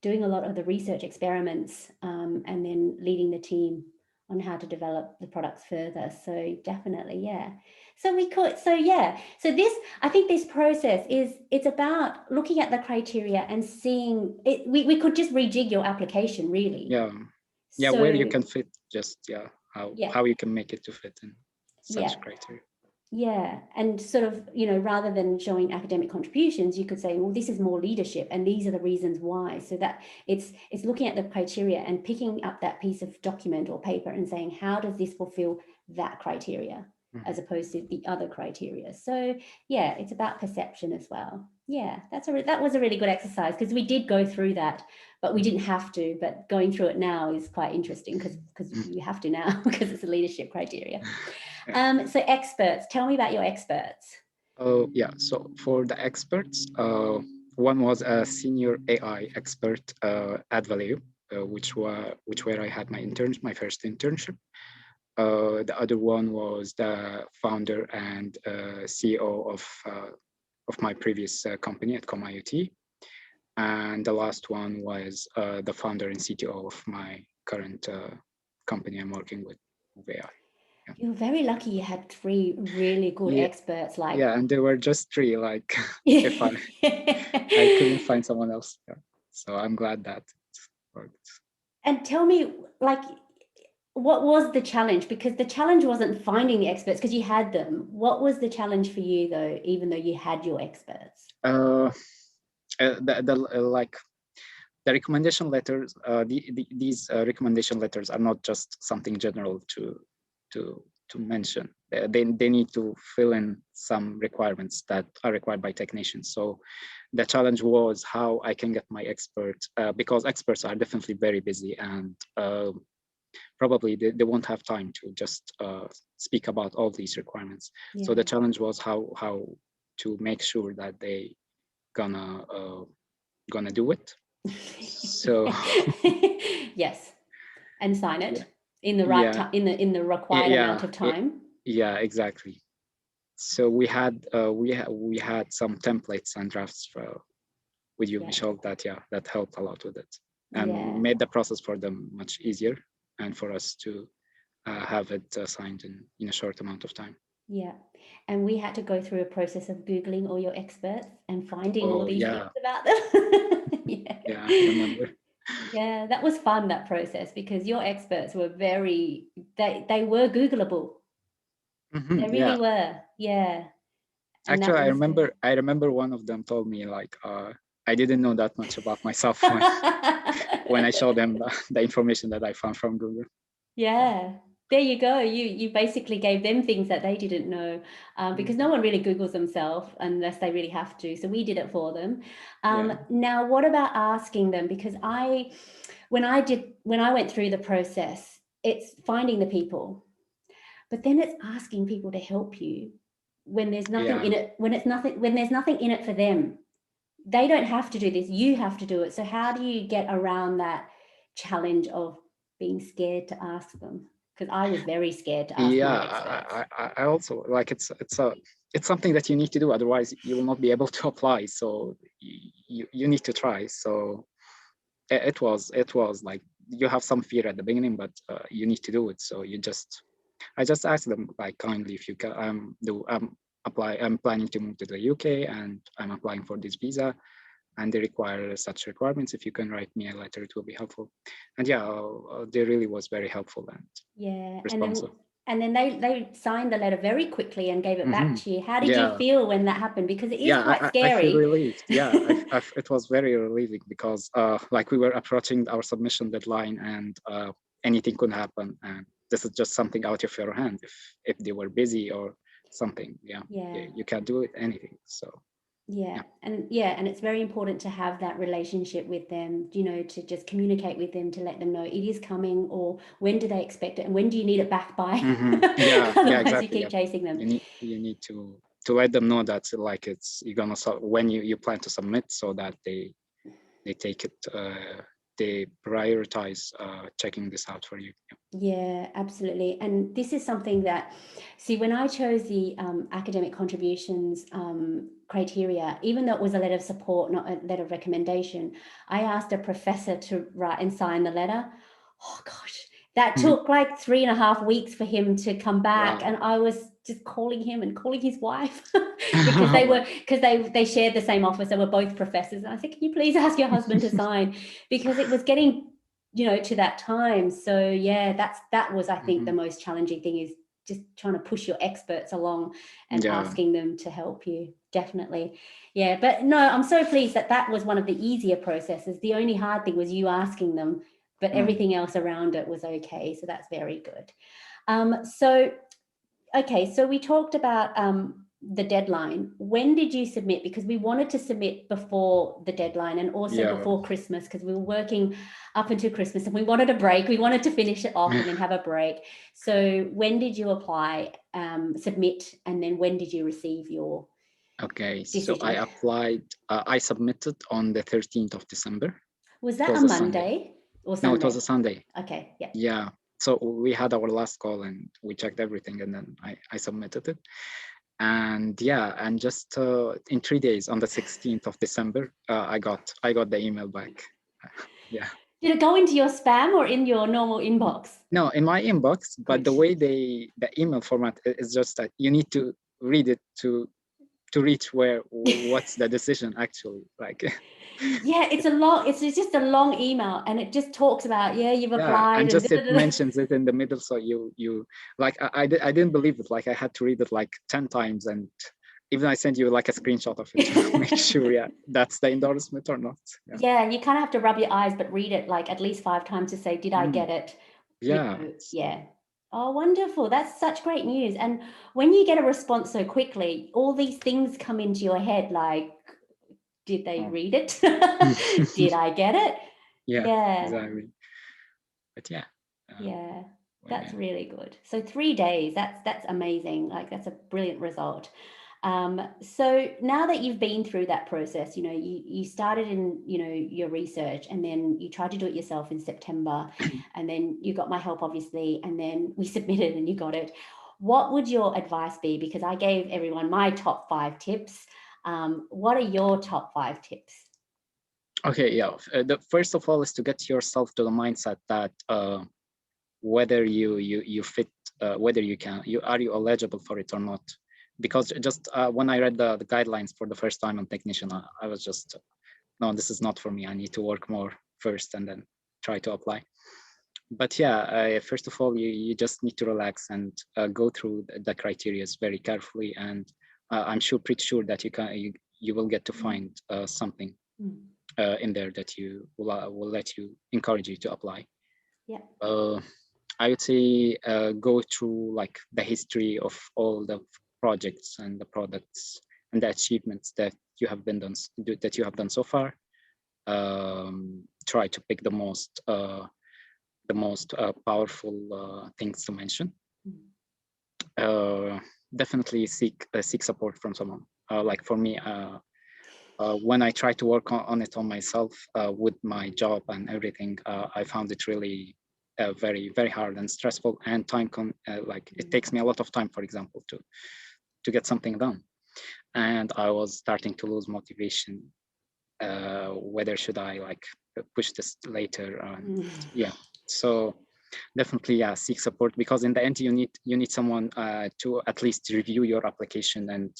doing a lot of the research experiments and then leading the team on how to develop the products further. So definitely, yeah. So this, I think this process it's about looking at the criteria and seeing it. We could just rejig your application, really. Yeah, where you can fit, just how you can make it to fit in such criteria. Yeah, and sort of, rather than showing academic contributions, you could say, well, this is more leadership and these are the reasons why. So that it's looking at the criteria and picking up that piece of document or paper and saying, how does this fulfill that criteria as opposed to the other criteria? So yeah, it's about perception as well. Yeah, that was a really good exercise, because we did go through that, but we didn't have to. But going through it now is quite interesting, because you have to now because it's a leadership criteria. Yeah. So experts, tell me about your experts. Oh, yeah. So for the experts, one was a senior AI expert at Valeo, which where I had my first internship. The other one was the founder and CEO of my previous company at ComIoT. And the last one was the founder and CTO of my current company I'm working with AI. Yeah. You're very lucky you had 3 really good Yeah, experts. Like, yeah, and there were just 3. Like, if I couldn't find someone else, yeah. So I'm glad that it worked. And tell me, like, what was the challenge? Because the challenge wasn't finding the experts, because you had them. What was the challenge for you, though, even though you had your experts? Like the recommendation letters, these recommendation letters are not just something general to mention. They need to fill in some requirements that are required by technicians. So the challenge was how I can get my experts, because experts are definitely very busy, and probably they won't have time to just speak about all these requirements. Yeah. So the challenge was how to make sure that they gonna do it. So yes, and sign it yeah, in the right time, in the required amount of yeah, time. yeah, exactly. So we had some templates and drafts with you, Yeah. Michelle, that helped a lot with it, and Yeah. made the process for them much easier, and for us to have it signed in a short amount of time. Yeah. And we had to go through a process of Googling all your experts and finding all Oh these yeah, things about them. yeah, I remember. Yeah, that was fun, that process, because your experts were they were Googleable. They really Yeah, were. Yeah. And that actually, was good. I remember one of them told me, like, I didn't know that much about myself when I showed them the information that I found from Google. Yeah, there you go. You basically gave them things that they didn't know, because no one really Googles themselves unless they really have to. So we did it for them. Yeah. Now, what about asking them? Because when I went through the process, it's finding the people, but then it's asking people to help you when there's nothing in it, when there's nothing in it for them. They don't have to do this, you have to do it. So how do you get around that challenge of being scared to ask them? Because I was very scared to ask my experts. I also, like, it's something that you need to do, otherwise you will not be able to apply. So you need to try. So it was like, you have some fear at the beginning, but you need to do it. So I just asked them, like, kindly, if you can I'm planning to move to the UK, and I'm applying for this visa, and they require such requirements. If you can write me a letter, it will be helpful. And yeah, they really was very helpful and responsive. And then they signed the letter very quickly and gave it back to you. How did you Yeah, feel when that happened? Because it is yeah, quite I feel scary. relieved. Yeah, it was very relieving, because like, we were approaching our submission deadline, and anything could happen, and this is just something out of your hand. If they were busy or something, Yeah. you can't do it anything. So Yeah. And it's very important to have that relationship with them, to just communicate with them, to let them know it is coming, or when do they expect it, and when do you need it back by? Yeah, Otherwise you exactly. keep chasing them. You need to let them know that, like, you're gonna when you plan to submit, so that they take it, they prioritize checking this out for you. Yeah, absolutely. And this is something that, see, when I chose the academic contributions criteria, even though it was a letter of support, not a letter of recommendation, I asked a professor to write and sign the letter. Oh gosh, that took like 3.5 weeks for him to come back. Wow. And I was just calling him and calling his wife because they shared the same office. They were both professors. And I said, can you please ask your husband to sign? Because it was getting to that time. So yeah, that was, I think, the most challenging thing, is just trying to push your experts along and asking them to help you. Definitely. Yeah, but no, I'm so pleased that was one of the easier processes. The only hard thing was you asking them, but everything else around it was okay. So that's very good. So we talked about the deadline, when did you submit? Because we wanted to submit before the deadline and also before Christmas, because we were working up until Christmas and we wanted a break. We wanted to finish it off and then have a break. So when did you apply, submit, and then when did you receive your decision? So I applied, I submitted on the 13th of December. Was that a Monday or Sunday? No, it was a Sunday. Okay, yeah. Yeah, so we had our last call and we checked everything and then I submitted it. And yeah, and just in 3 days, on the 16th of December, I got the email back. Yeah. Did it go into your spam or in your normal inbox? No, in my inbox, but the way the email format is just that you need to read it to reach what's the decision actually, like. Yeah, it's just a long email and it just talks about, you've applied. And just it mentions it in the middle. So you like, I didn't believe it. Like I had to read it like 10 times. And even I sent you like a screenshot of it to make sure, that's the endorsement or not. Yeah, you kind of have to rub your eyes, but read it like at least 5 times to say, did I get it? Yeah. Yeah. Oh, wonderful. That's such great news. And when you get a response so quickly, all these things come into your head like, did they read it? Did I get it? Yeah, exactly. But that's really good. So 3 days, that's amazing. Like that's a brilliant result. So now that you've been through that process, you started in, your research and then you tried to do it yourself in September and then you got my help, obviously, and then we submitted and you got it. What would your advice be? Because I gave everyone my top 5 tips. What are your top 5 tips? Okay, the first of all is to get yourself to the mindset that whether you fit, whether are you eligible for it or not. Because just when I read the guidelines for the first time on technician, I was just, no, this is not for me. I need to work more first and then try to apply. But first of all, you just need to relax and go through the criteria very carefully. And I'm pretty sure that you will get to find something in there that will encourage you to apply. Yeah. I would say go through like the history of all the projects and the products and the achievements that you have done so far. Try to pick the most powerful things to mention. Definitely seek support from someone. Like for me, when I try to work on it on myself with my job and everything, I found it really very, very hard and stressful and like it takes me a lot of time, for example, to get something done. And I was starting to lose motivation. Whether should I like push this later? So definitely seek support, because in the end you need someone to at least review your application and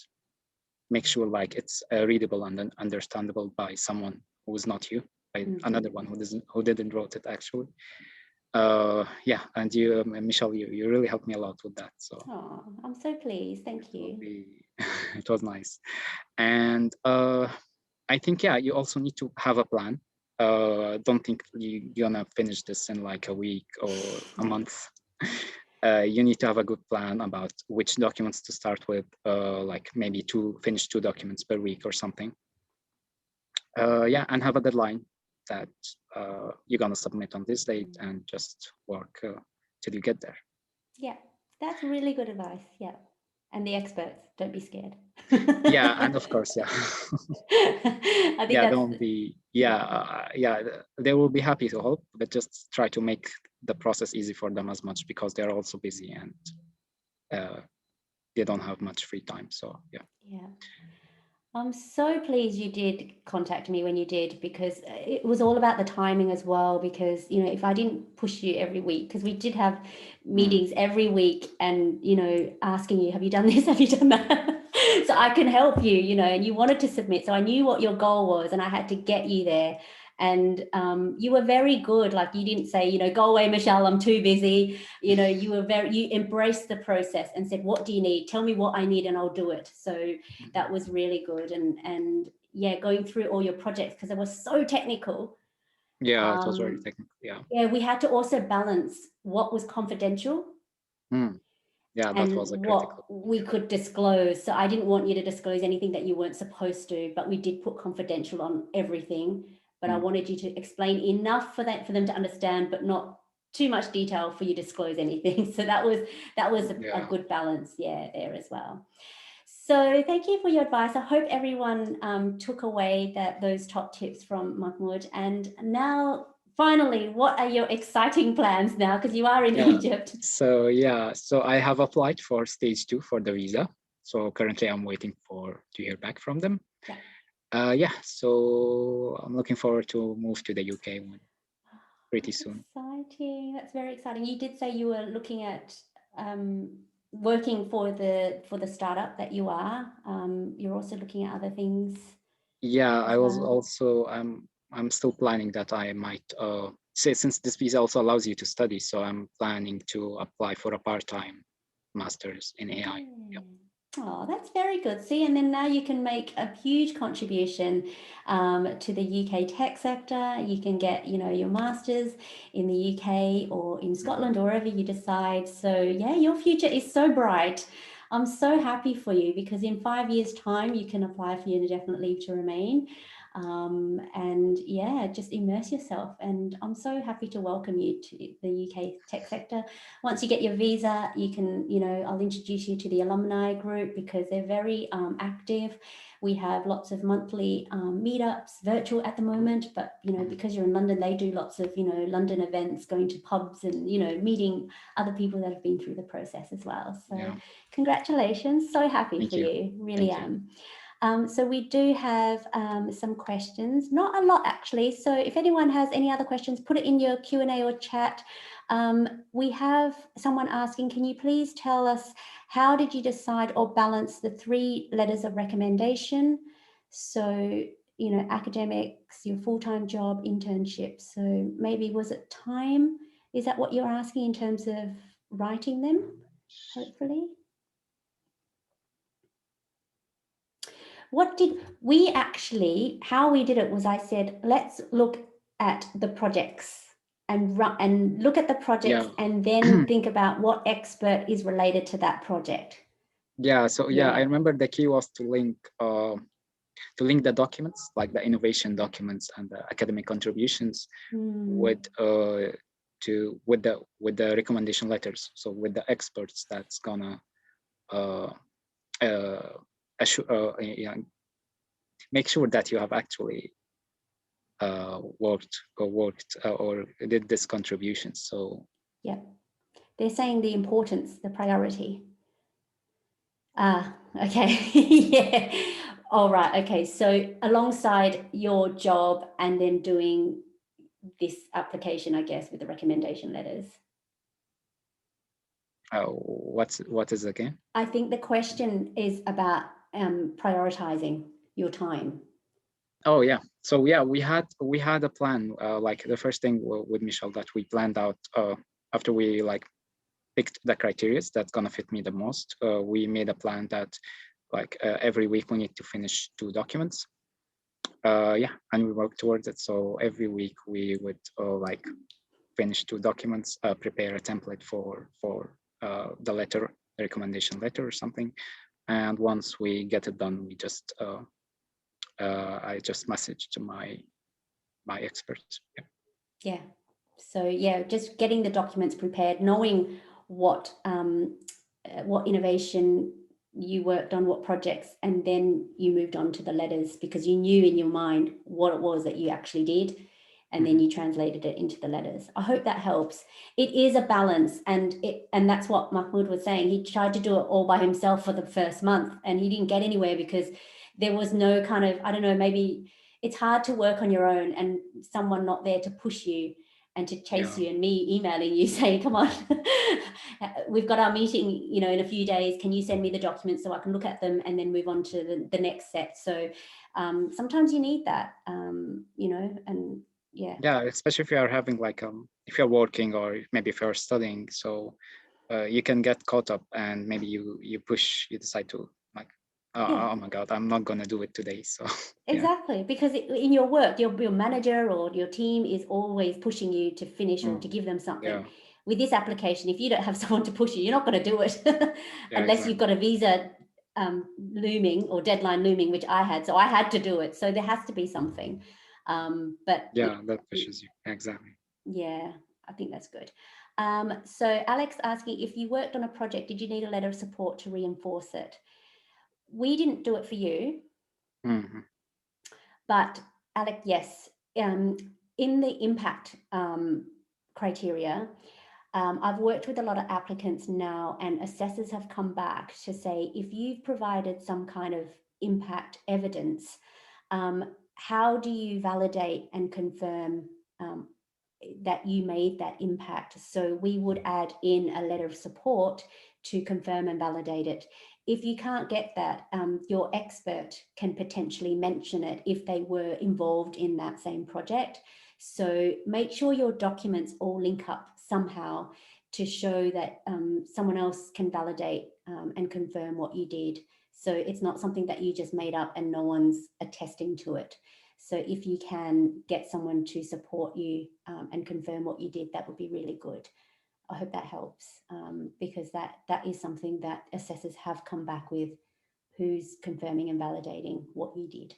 make sure like it's readable and understandable by someone who is not you, by another one who didn't wrote it actually. And you, Michelle, you really helped me a lot with that. So I'm so pleased. Thank you. It was nice. And I think you also need to have a plan. Don't think you're gonna finish this in like a week or a month. You need to have a good plan about which documents to start with, like maybe finish 2 documents per week or something. And have a deadline that you're gonna submit on this date and just work till you get there. Yeah, that's really good advice. Yeah. And the experts, don't be scared. And of course, I think don't be, they will be happy to help, but just try to make the process easy for them as much, because they're also busy and they don't have much free time. So I'm so pleased you did contact me when you did, because it was all about the timing as well. Because, if I didn't push you every week, because we did have meetings every week and, asking you, have you done this? Have you done that? So I can help you, and you wanted to submit. So I knew what your goal was and I had to get you there. And you were very good. Like you didn't say, go away, Michelle, I'm too busy. You embraced the process and said, what do you need? Tell me what I need and I'll do it. So that was really good. And going through all your projects, because it was so technical. It was very technical. We had to also balance what was confidential Yeah, that was a critical. what we could disclose. So I didn't want you to disclose anything that you weren't supposed to, but we did put confidential on everything. But I wanted you to explain enough for them to understand, but not too much detail for you to disclose anything. So that was a good balance, there as well. So thank you for your advice. I hope everyone took away those top tips from Mahmoud. And now, finally, what are your exciting plans now? Because you are in Egypt. So I have applied for stage 2 for the visa. So currently I'm waiting to hear back from them. So I'm looking forward to move to the UK pretty soon. Exciting. That's very exciting. You did say you were looking at working for the startup that you are. You're also looking at other things. Yeah, I was also I'm still planning that I might say, since this visa also allows you to study, so I'm planning to apply for a part-time master's in AI. Oh, that's very good. See, and then now you can make a huge contribution to the UK tech sector. You can get, your master's in the UK or in Scotland or wherever you decide. So yeah, your future is so bright. I'm so happy for you, because in 5 years' time, you can apply for your indefinite leave to remain. And yeah, just immerse yourself. And I'm so happy to welcome you to the UK tech sector. Once you get your visa, you can, I'll introduce you to the alumni group, because they're very active. We have lots of monthly meetups, virtual at the moment, but, because you're in London, they do lots of, London events, going to pubs and, meeting other people that have been through the process as well. So congratulations. So happy for you. Really am. So we do have some questions, not a lot actually. So if anyone has any other questions, put it in your Q&A or chat. We have someone asking, can you please tell us, how did you decide or balance the 3 letters of recommendation? So, academics, your full-time job, internship. So maybe, was it time? Is that what you're asking in terms of writing them, hopefully? What did we actually, how we did it was, I said, let's look at the projects and look at the projects and then think about what expert is related to that project. I remember the key was to link the documents, like the innovation documents and the academic contributions with the recommendation letters. So with the experts that's gonna make sure that you have actually worked or did this contribution. So they're saying the importance, the priority. Okay. All right. Okay. So alongside your job and then doing this application, I guess, with the recommendation letters. What is again? I think the question is about prioritizing your time. Oh yeah. So yeah, we had a plan. Like the first thing with Michelle that we planned out after we picked the criteria that's gonna fit me the most. We made a plan that every week we need to finish 2 documents. And we work towards it. So every week we would finish 2 documents, prepare a template for the recommendation letter or something. And once we get it done, we just I just message to my experts. Yeah. So yeah, just getting the documents prepared, knowing what innovation you worked on, what projects, and then you moved on to the letters, because you knew in your mind what it was that you actually did, and then you translated it into the letters. I hope that helps. It is a balance, and that's what Mahmoud was saying. He tried to do it all by himself for the first month, and he didn't get anywhere because there was no kind of, I don't know, maybe it's hard to work on your own and someone not there to push you and to chase you, and me emailing you saying, come on, we've got our meeting, in a few days. Can you send me the documents so I can look at them and then move on to the next set? So sometimes you need that, and yeah, especially if you are having if you're working or maybe if you're studying, so you can get caught up and maybe you decide to oh my God, I'm not gonna do it today. So exactly, because in your work, your manager or your team is always pushing you to finish or to give them something. with this application, if you don't have someone to push you, you're not going to do it unless exactly. you've got a visa looming or deadline looming, which I had. So I had to do it. So there has to be something. But Yeah, that pushes you. Exactly. yeah, I think that's good. So Alex asking, if you worked on a project, did you need a letter of support to reinforce it? We didn't do it for you, but Alex, yes. In the impact criteria, I've worked with a lot of applicants now, and assessors have come back to say, if you've provided some kind of impact evidence, how do you validate and confirm that you made that impact? So we would add in a letter of support to confirm and validate it. If you can't get that, your expert can potentially mention it if they were involved in that same project. So make sure your documents all link up somehow to show that someone else can validate and confirm what you did. So it's not something that you just made up and no one's attesting to it. So if you can get someone to support you and confirm what you did, that would be really good. I hope that helps, because that is something that assessors have come back with, who's confirming and validating what you did.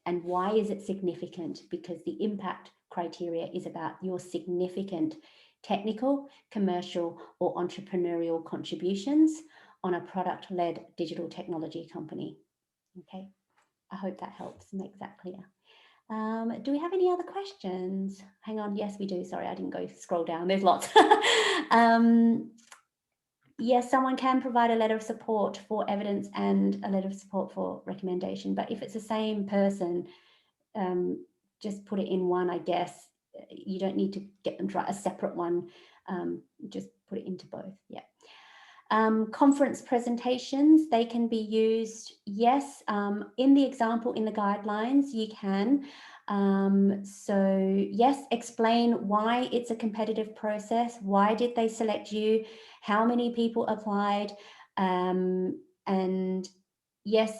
And why is it significant? Because the impact criteria is about your significant technical, commercial, or entrepreneurial contributions on a product-led digital technology company. Okay, I hope that helps make that clear. Do we have any other questions? Hang on, yes, we do. Sorry, I didn't go scroll down. There's lots. Yes, someone can provide a letter of support for evidence and a letter of support for recommendation, but if it's the same person, just put it in one, I guess. You don't need to get them to write a separate one. Just put it into both. Yeah. Conference presentations, they can be used, yes, in the example in the guidelines, you can. So yes, explain why it's a competitive process, why did they select you, how many people applied, and yes,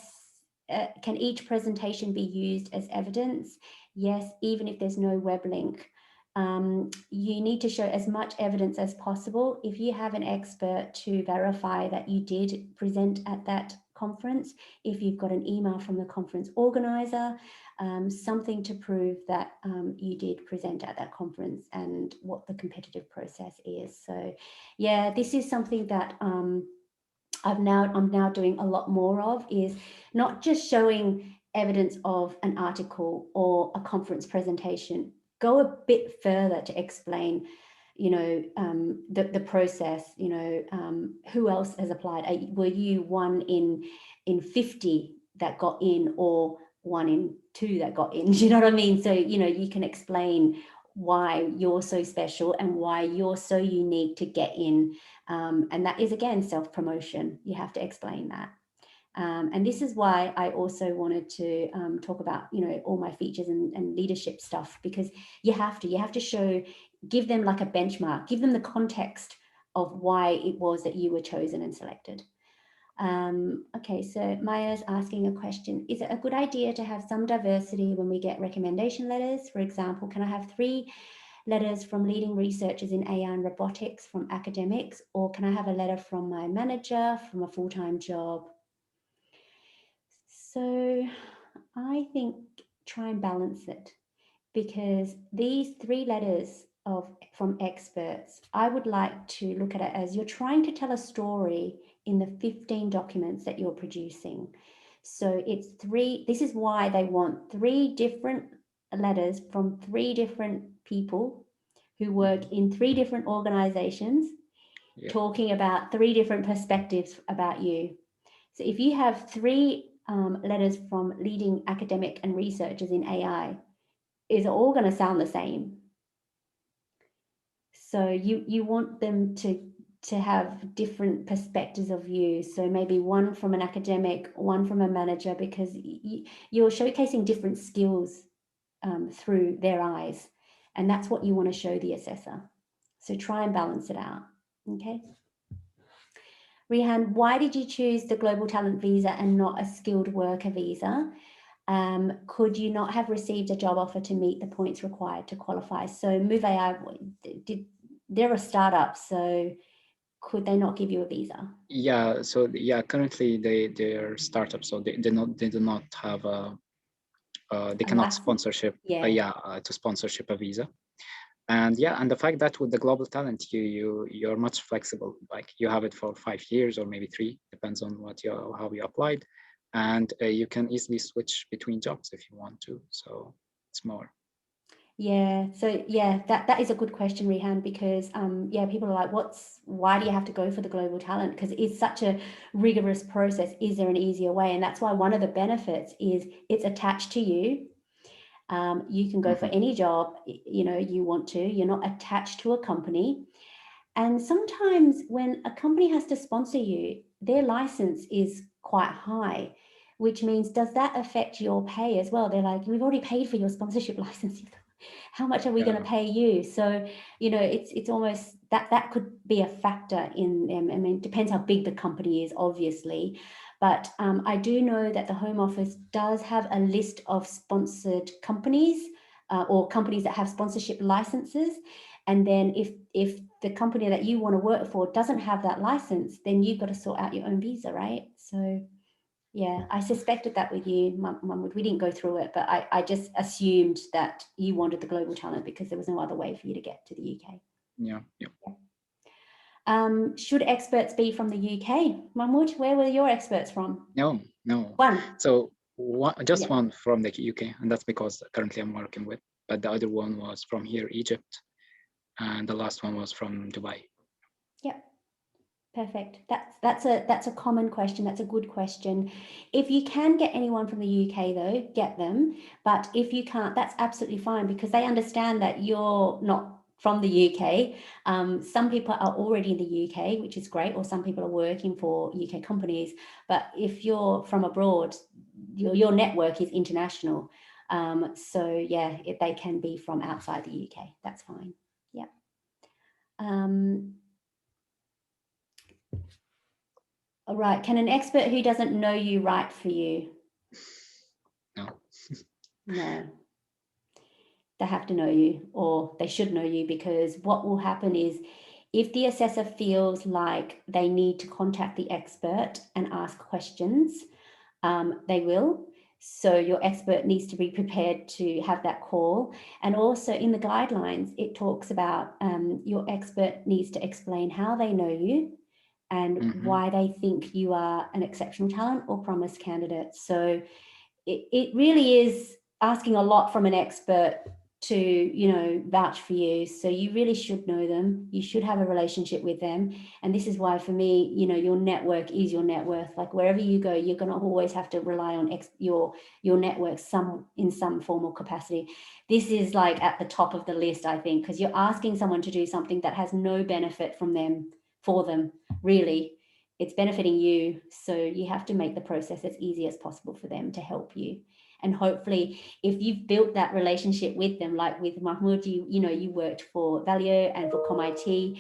can each presentation be used as evidence? Yes, even if there's no web link. You need to show as much evidence as possible. If you have an expert to verify that you did present at that conference, if you've got an email from the conference organizer, something to prove that you did present at that conference and what the competitive process is. So yeah, this is something that I'm now doing a lot more of, is not just showing evidence of an article or a conference presentation. Go a bit further to explain, you know, the process, you know, who else has applied? Were you one in 50 that got in, or 1 in 2 that got in? Do you know what I mean? So, you know, you can explain why you're so special and why you're so unique to get in. And that is, again, self-promotion. You have to explain that. And this is why I also wanted to talk about, you know, all my features and leadership stuff, because you have to show, give them like a benchmark, give them the context of why it was that you were chosen and selected. Okay, so Maya's asking a question. Is it a good idea to have some diversity when we get recommendation letters? For example, can I have 3 letters from leading researchers in AI and robotics from academics, or can I have a letter from my manager from a full-time job? So I think try and balance it, because these 3 letters from experts, I would like to look at it as you're trying to tell a story in the 15 documents that you're producing. So it's 3, this is why they want 3 different letters from 3 different people who work in 3 different organizations, talking about 3 different perspectives about you. So if you have 3 letters from leading academic and researchers in AI, is all going to sound the same. So you want them to have different perspectives of view. So maybe one from an academic, one from a manager, because you're showcasing different skills through their eyes. And that's what you want to show the assessor. So try and balance it out. Okay. Rihan, why did you choose the Global Talent Visa and not a skilled worker visa? Could you not have received a job offer to meet the points required to qualify? So Move AI, they're a startup, so could they not give you a visa? Yeah, so yeah, currently they're startups, so they do not have they A cannot license? sponsorship Yeah. to sponsorship a visa. And yeah, and the fact that with the global talent, you're much flexible. Like you have it for 5 years or maybe 3, depends on how you applied, and you can easily switch between jobs if you want to. So it's more. Yeah, so yeah, that is a good question, Rihan, because yeah, people are like, why do you have to go for the global talent? Because it's such a rigorous process. Is there an easier way? And that's why one of the benefits is it's attached to you. You can go for any job, you want to. You're not attached to a company. And sometimes when a company has to sponsor you, their license is quite high, which means, does that affect your pay as well? They're like, we've already paid for your sponsorship license. How much are we going to pay you? So, it's almost that could be a factor in them. I mean, it depends how big the company is, obviously. But I do know that the Home Office does have a list of sponsored companies or companies that have sponsorship licenses. And then if the company that you want to work for doesn't have that license, then you've got to sort out your own visa, right? So yeah, I suspected that with you, Mahmoud. We didn't go through it, but I just assumed that you wanted the global talent because there was no other way for you to get to the UK. Yeah. Should experts be from the UK? Mahmoud, where were your experts from? No. One. So just one from the UK, and that's because currently I'm working with, but the other one was from here, Egypt, and the last one was from Dubai. Yep. Perfect. That's a common question. That's a good question. If you can get anyone from the UK though, get them. But if you can't, that's absolutely fine because they understand that you're not from the UK. Some people are already in the UK, which is great, or some people are working for UK companies. But if you're from abroad, your network is international. So yeah, they can be from outside the UK. That's fine. Yeah. All right. Can an expert who doesn't know you write for you? No. No. They have to know you, or they should know you, because what will happen is if the assessor feels like they need to contact the expert and ask questions, they will. So your expert needs to be prepared to have that call. And also in the guidelines, it talks about your expert needs to explain how they know you and why they think you are an exceptional talent or promised candidate. So it really is asking a lot from an expert to, vouch for you. So you really should know them. You should have a relationship with them. And this is why, for me, your network is your net worth. Like wherever you go, you're going to always have to rely on your network in some form or capacity. This is like at the top of the list, I think, because you're asking someone to do something that has no benefit for them, really. It's benefiting you. So you have to make the process as easy as possible for them to help you. And hopefully, if you've built that relationship with them, like with Mahmoud, you worked for Valio and for ComIT,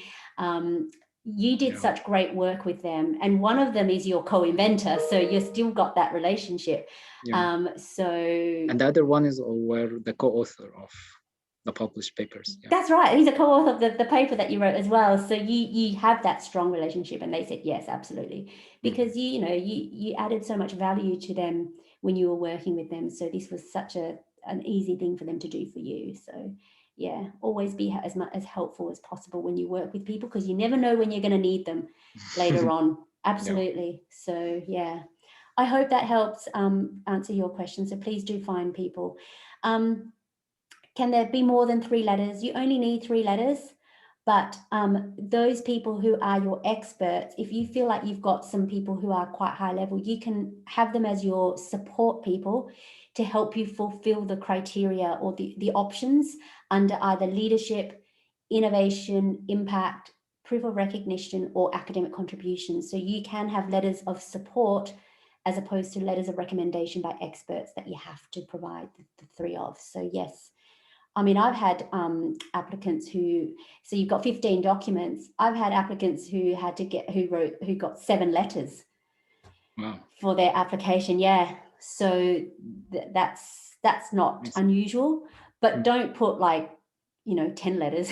you did such great work with them. And one of them is your co-inventor. So you've still got that relationship. And the other one is where the co-author of the published papers. Yeah. That's right. He's a co-author of the paper that you wrote as well. So you have that strong relationship, and they said yes, absolutely, because you added so much value to them when you were working with them. So this was such an easy thing for them to do for you. So yeah, always be as helpful as possible when you work with people, because you never know when you're going to need them later on. Absolutely. So yeah, I hope that helps answer your question. So please do find people. Can there be more than 3 letters? You only need 3 letters, but those people who are your experts, if you feel like you've got some people who are quite high level, you can have them as your support people to help you fulfill the criteria or the options under either leadership, innovation, impact, proof of recognition, or academic contribution. So you can have letters of support as opposed to letters of recommendation by experts that you have to provide the 3 of. So yes. I mean, I've had applicants so you've got 15 documents. I've had applicants who got 7 letters for their application. Yeah. So that's not unusual, but don't put 10 letters.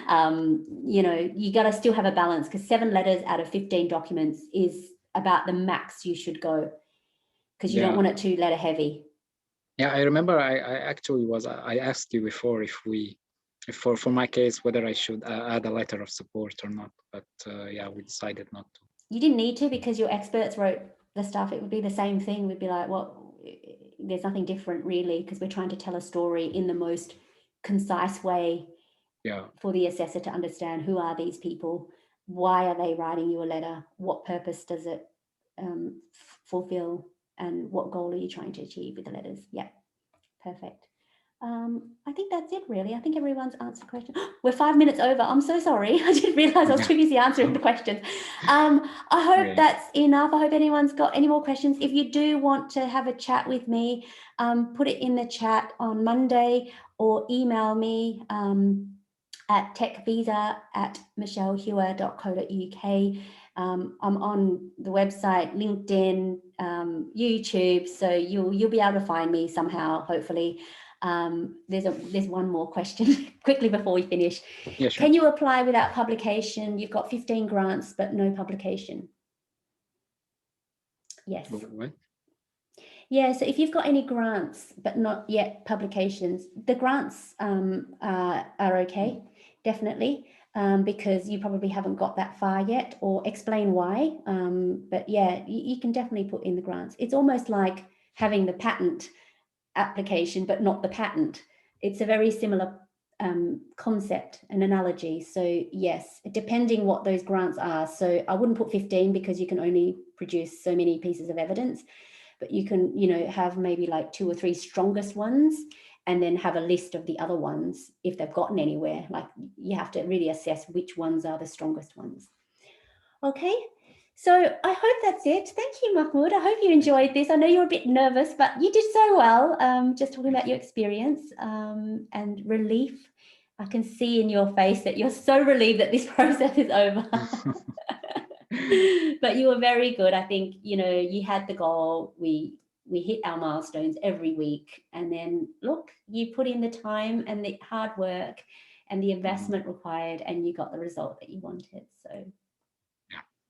You know, you got to still have a balance, because 7 letters out of 15 documents is about the max you should go, because you don't want it too letter heavy. Yeah, I remember I actually I asked you before if for my case, whether I should add a letter of support or not, but yeah, we decided not to. You didn't need to, because your experts wrote the stuff. It would be the same thing. We'd be like, well, there's nothing different really, because we're trying to tell a story in the most concise way for the assessor to understand who are these people, why are they writing you a letter, what purpose does it fulfill, and what goal are you trying to achieve with the letters. Yeah, perfect. I think that's it really. I think everyone's answered questions. We're 5 minutes over. I'm so sorry. I didn't realize I was too busy answering the questions. I hope that's enough. I hope anyone's got any more questions. If you do want to have a chat with me, put it in the chat on Monday, or email me at techvisa@michellehewer.co.uk. I'm on the website, LinkedIn, YouTube, so you'll be able to find me somehow, hopefully. There's one more question quickly before we finish. Yeah, sure. Can you apply without publication? You've got 15 grants, but no publication. Yes. What? Yeah, so if you've got any grants, but not yet publications, the grants are okay, definitely, because you probably haven't got that far yet, or explain why. But yeah, you can definitely put in the grants. It's almost like having the patent application, but not the patent. It's a very similar concept and analogy. So yes, depending what those grants are. So I wouldn't put 15, because you can only produce so many pieces of evidence, but you can, you know, have maybe like 2 or 3 strongest ones, and then have a list of the other ones if they've gotten anywhere. Like, you have to really assess which ones are the strongest ones. Okay. So I hope that's it. Thank you, Mahmoud. I hope you enjoyed this. I know you're a bit nervous, but you did so well, just talking about your experience and relief. I can see in your face that you're so relieved that this process is over. But you were very good. I think, you know, you had the goal. We hit our milestones every week. And then look, you put in the time and the hard work and the investment required, and you got the result that you wanted. So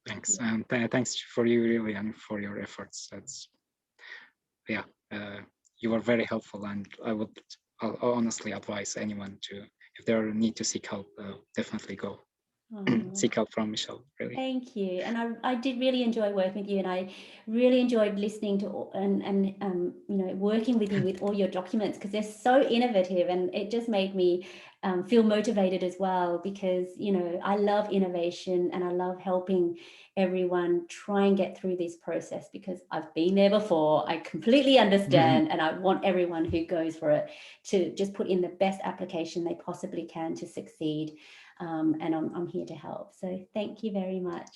thanks, and thanks for you really, and for your efforts. That's you were very helpful, and I'll honestly advise anyone to, if they need to seek help, definitely go seek help from Michelle. Really. Thank you, and I did really enjoy working with you, and I really enjoyed listening to and you know, working with you with all your documents, because they're so innovative, and it just made me feel motivated as well, because, you know, I love innovation and I love helping everyone try and get through this process, because I've been there before. I completely understand, and I want everyone who goes for it to just put in the best application they possibly can to succeed. And I'm here to help. So thank you very much.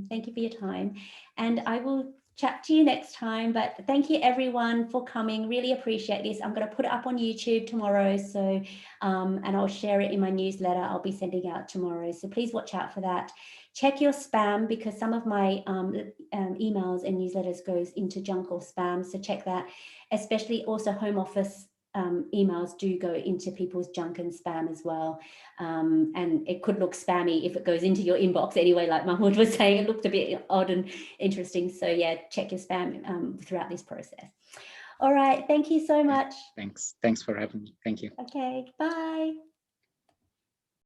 Thank you for your time, and I will chat to you next time. But thank you everyone for coming. Really appreciate this. I'm going to put it up on YouTube tomorrow. So, and I'll share it in my newsletter I'll be sending out tomorrow. So please watch out for that. Check your spam, because some of my emails and newsletters goes into junk or spam. So check that, especially also Home Office emails do go into people's junk and spam as well, and it could look spammy if it goes into your inbox anyway. Like Mahmoud was saying, it looked a bit odd and interesting. So yeah, check your spam throughout this process. All right, thank you so much. Thanks for having me. Thank you. Okay, bye.